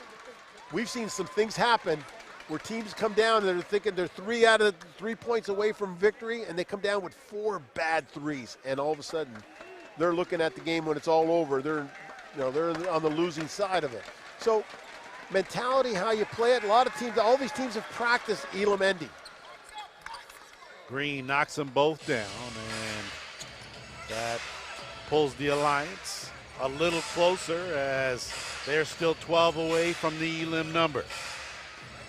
we've seen some things happen where teams come down and they're thinking they're 3 out of 3 points away from victory, and they come down with 4 bad threes, and all of a sudden they're looking at the game when it's all over. They're on the losing side of it. So mentality, how you play it. A lot of teams, all these teams have practiced Elam ending. Green knocks them both down, and that pulls the Alliance a little closer as they're still 12 away from the Elam number.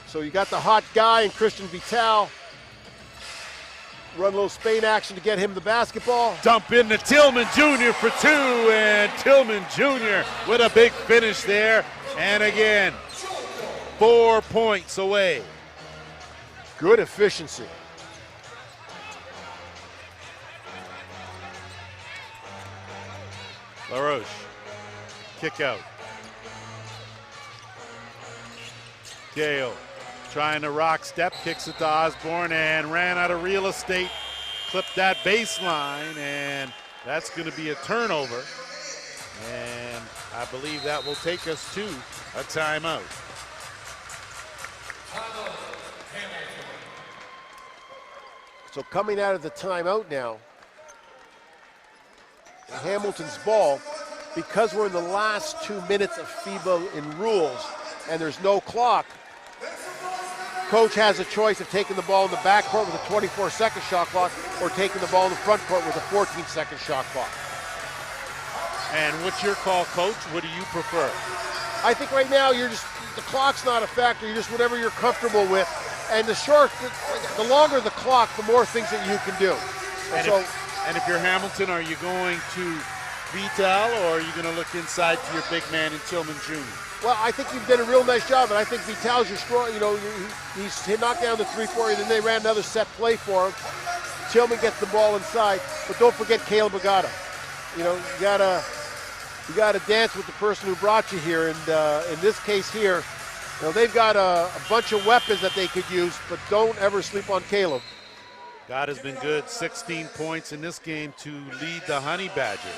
So you got the hot guy in Christian Vital. Run a little Spain action to get him the basketball. Dump into Tillman Jr. for 2, and Tillman Jr. with a big finish there. And again, 4 points away. Good efficiency. LaRoche, kick out. Gale trying to rock step, kicks it to Osborne and ran out of real estate. Clipped that baseline, and that's going to be a turnover. And I believe that will take us to a timeout. So coming out of the timeout now, Hamilton's ball, because we're in the last 2 minutes of FIBA in rules and there's no clock, coach has a choice of taking the ball in the backcourt with a 24-second shot clock or taking the ball in the front court with a 14-second shot clock. And what's your call, coach? What do you prefer? I think right now the clock's not a factor. You're just whatever you're comfortable with. And the longer the clock, the more things that you can do. And if you're Hamilton, are you going to Vital or are you going to look inside to your big man in Tillman Jr.? Well, I think you've done a real nice job, and I think Vital's your strong. He's knocked down the 3 for you, then they ran another set play for him. Tillman gets the ball inside, but don't forget Caleb Agata. You gotta dance with the person who brought you here, and in this case here, they've got a bunch of weapons that they could use, but don't ever sleep on Caleb. God has been good, 16 points in this game to lead the Honey Badgers.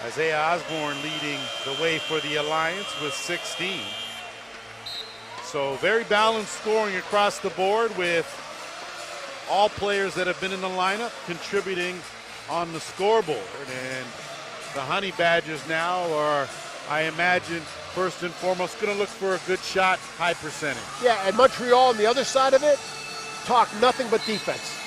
Isaiah Osborne leading the way for the Alliance with 16. So very balanced scoring across the board with all players that have been in the lineup contributing on the scoreboard. And the Honey Badgers now are, I imagine, first and foremost going to look for a good shot, high percentage. Yeah, and Montreal on the other side of it, talk nothing but defense.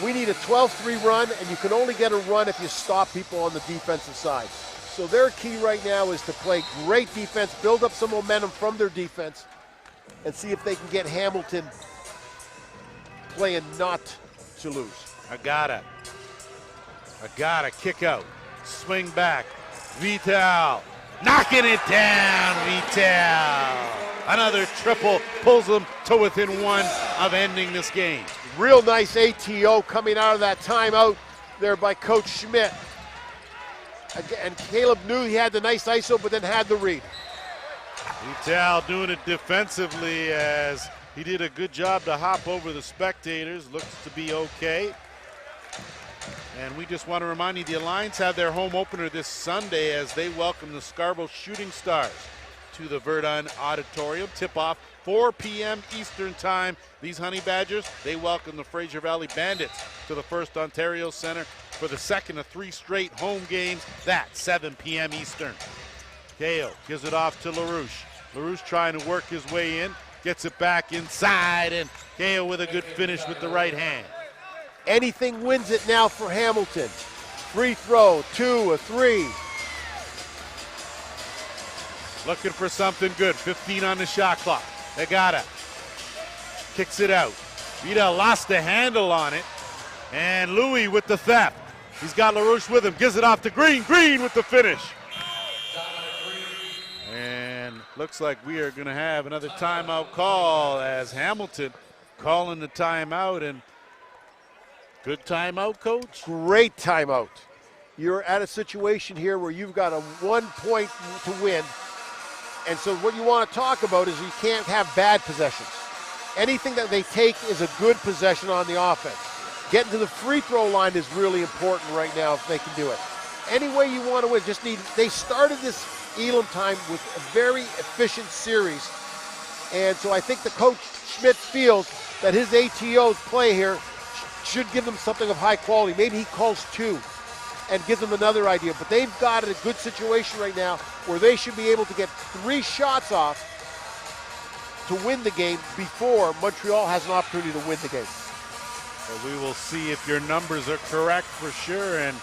We need a 12-3 run, and you can only get a run if you stop people on the defensive side. So their key right now is to play great defense, build up some momentum from their defense, and see if they can get Hamilton playing not to lose. Agata, kick out, swing back, Vital, knocking it down, Vital. Another triple pulls them to within 1 of ending this game. Real nice ATO coming out of that timeout there by Coach Schmidt. And Caleb knew he had the nice ISO, but then had the read. Vital doing it defensively as he did a good job to hop over the spectators. Looks to be okay. And we just want to remind you, the Alliance have their home opener this Sunday as they welcome the Scarborough Shooting Stars to the Verdun Auditorium. Tip-off 4 p.m. Eastern Time. These Honey Badgers, they welcome the Fraser Valley Bandits to the First Ontario Centre for the second of 3 straight home games. That's 7 p.m. Eastern. Kale gives it off to LaRouche. LaRouche trying to work his way in, gets it back inside, and Kale with a good finish with the right hand. Anything wins it now for Hamilton. Free throw, 2 or 3. Looking for something good. 15 on the shot clock. Agata kicks it out. Vida lost the handle on it. And Louis with the theft. He's got LaRouche with him. Gives it off to Green. Green with the finish. And looks like we are going to have another timeout call as Hamilton calling the timeout. And good timeout, Coach? Great timeout. You're at a situation here where you've got a 1 point to win. And so what you want to talk about is you can't have bad possessions. Anything that they take is a good possession on the offense. Getting to the free throw line is really important right now if they can do it. Any way you want to win, they started this Elam time with a very efficient series. And so I think the coach Schmidt feels that his ATO's play here should give them something of high quality. Maybe he calls 2 and gives them another idea. But they've got a good situation right now where they should be able to get 3 shots off to win the game before Montreal has an opportunity to win the game. Well, we will see if your numbers are correct for sure. And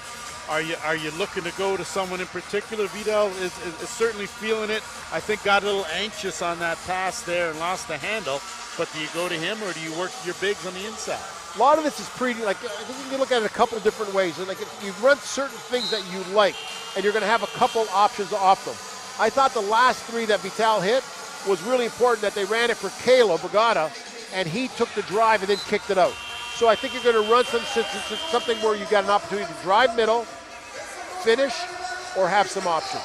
are you looking to go to someone in particular? Vidal is certainly feeling it. I think got a little anxious on that pass there and lost the handle. But do you go to him or do you work your bigs on the inside? A lot of this is pretty, I think you can look at it a couple of different ways. Like if you run certain things that you like, and you're going to have a couple options off them. I thought the last 3 that Vital hit was really important that they ran it for Caleb Agata, and he took the drive and then kicked it out. So I think you're going to run something where you got an opportunity to drive middle, finish, or have some options.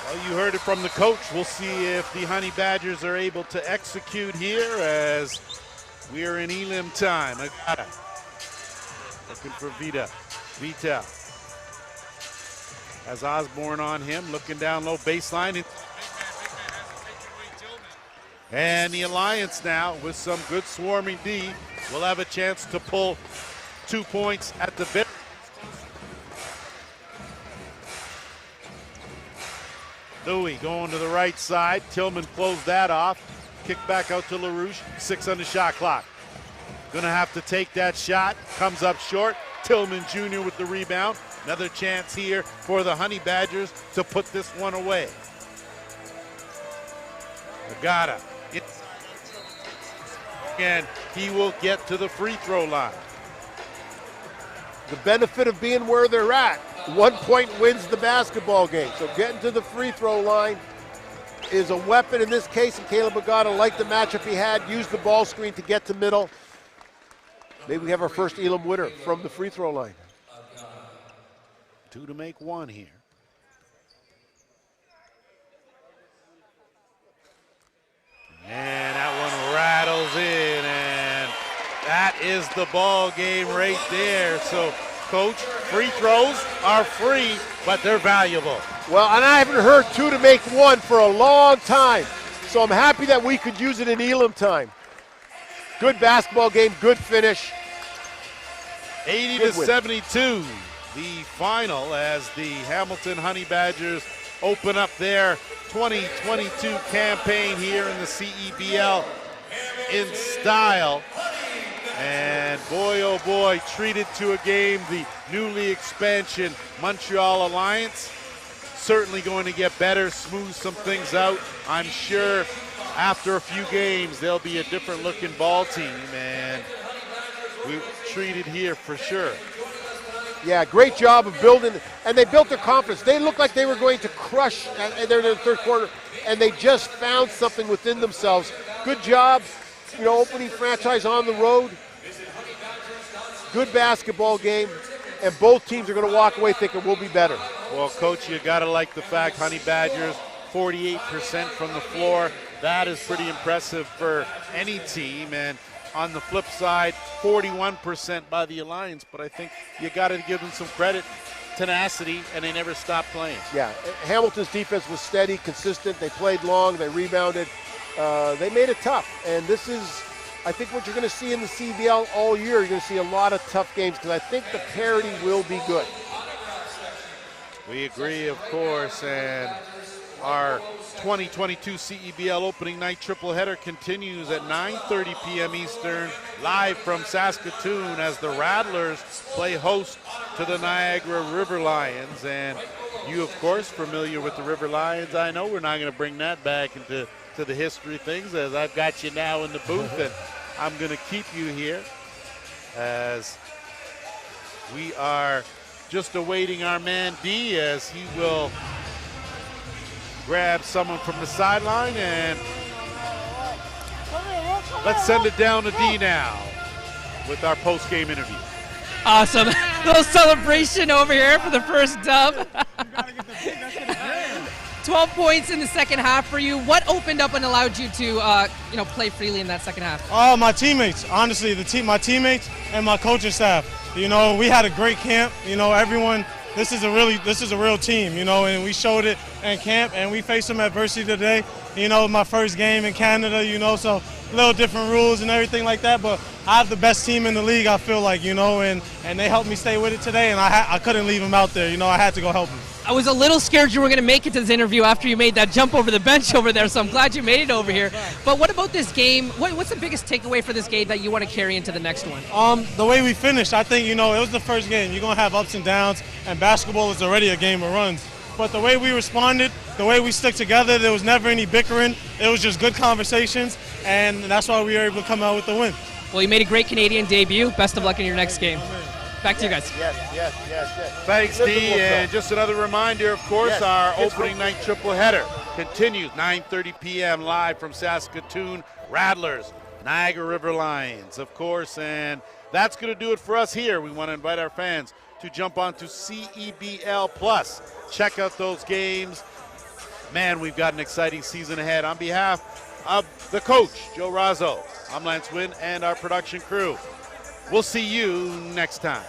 Well, you heard it from the coach. We'll see if the Honey Badgers are able to execute here as we are in Elam time. Agata looking for Vital has Osborne on him, looking down low baseline. And the Alliance now with some good swarming D will have a chance to pull 2 points at the bit. Louis going to the right side. Tillman closed that off. Kick back out to LaRouche. 6 on the shot clock. Gonna have to take that shot. Comes up short. Tillman Jr. with the rebound. Another chance here for the Honey Badgers to put this one away. Agata. And he will get to the free throw line. The benefit of being where they're at, 1 point wins the basketball game. So getting to the free throw line is a weapon in this case, and Caleb Agata liked the matchup he had, used the ball screen to get to middle. Maybe we have our first Elam winner from the free throw line. 2 to make 1 here. And that one rattles in, and that is the ball game right there. So, Coach, free throws are free, but they're valuable. Well, and I haven't heard 2 to make 1 for a long time, so I'm happy that we could use it in Elam time. Good basketball game, good finish. 80-72, the final as the Hamilton Honey Badgers open up their 2022 campaign here in the CEBL in style. And boy, oh boy, treated to a game, the newly expansion Montreal Alliance. Certainly going to get better, smooth some things out. I'm sure after a few games, they'll be a different looking ball team, and we treated here for sure. Yeah, great job of building, and they built their confidence. They looked like they were going to crush, and they're in the third quarter, and they just found something within themselves. Good job, opening franchise on the road. Good basketball game, and both teams are going to walk away thinking we'll be better. Well, Coach, you got to like the fact Honey Badgers, 48% from the floor. That is pretty impressive for any team, and On the flip side, 41% by the Alliance, but I think you got to give them some credit, tenacity, and they never stopped playing. Yeah, Hamilton's defense was steady, consistent. They played long, they rebounded. They made it tough, and this is, I think, what you're going to see in the CBL all year. You're going to see a lot of tough games because I think the parity will be good. We agree, of course, and our 2022 CEBL opening night triple header continues at 9:30 p.m. Eastern, live from Saskatoon as the Rattlers play host to the Niagara River Lions. And you, of course, familiar with the River Lions. I know we're not going to bring that back into the history things, as I've got you now in the booth, and I'm going to keep you here as we are just awaiting our man D, as he will grab someone from the sideline, and let's send it down to D now with our post-game interview. Awesome. Little celebration over here for the first dub. 12 points in the second half for you. What opened up and allowed you to play freely in that second half? Oh, my teammates. Honestly, my teammates and my coaching staff. You know, we had a great camp. You know, everyone. This is a real team, you know, and we showed it in camp, and we faced some adversity today. You know, my first game in Canada, you know, so a little different rules and everything like that, but I have the best team in the league, I feel like, you know, and they helped me stay with it today, and I couldn't leave them out there, you know, I had to go help them. I was a little scared you were going to make it to this interview after you made that jump over the bench over there, so I'm glad you made it over here. But what about this game? What's the biggest takeaway for this game that you want to carry into the next one? The way we finished, I think, you know, it was the first game. You're going to have ups and downs, and basketball is already a game of runs. But the way we responded, the way we stuck together, there was never any bickering. It was just good conversations, and that's why we were able to come out with the win. Well, you made a great Canadian debut. Best of luck in your next game. Back to you guys. Yes. Thanks, D. And just another reminder, of course, our opening night triple header continues 9:30 p.m. live from Saskatoon. Rattlers, Niagara River Lions, of course. And that's going to do it for us here. We want to invite our fans to jump onto CEBL Plus. Check out those games. Man, we've got an exciting season ahead. On behalf of the coach, Joe Razzo, I'm Lance Wynn, and our production crew. We'll see you next time.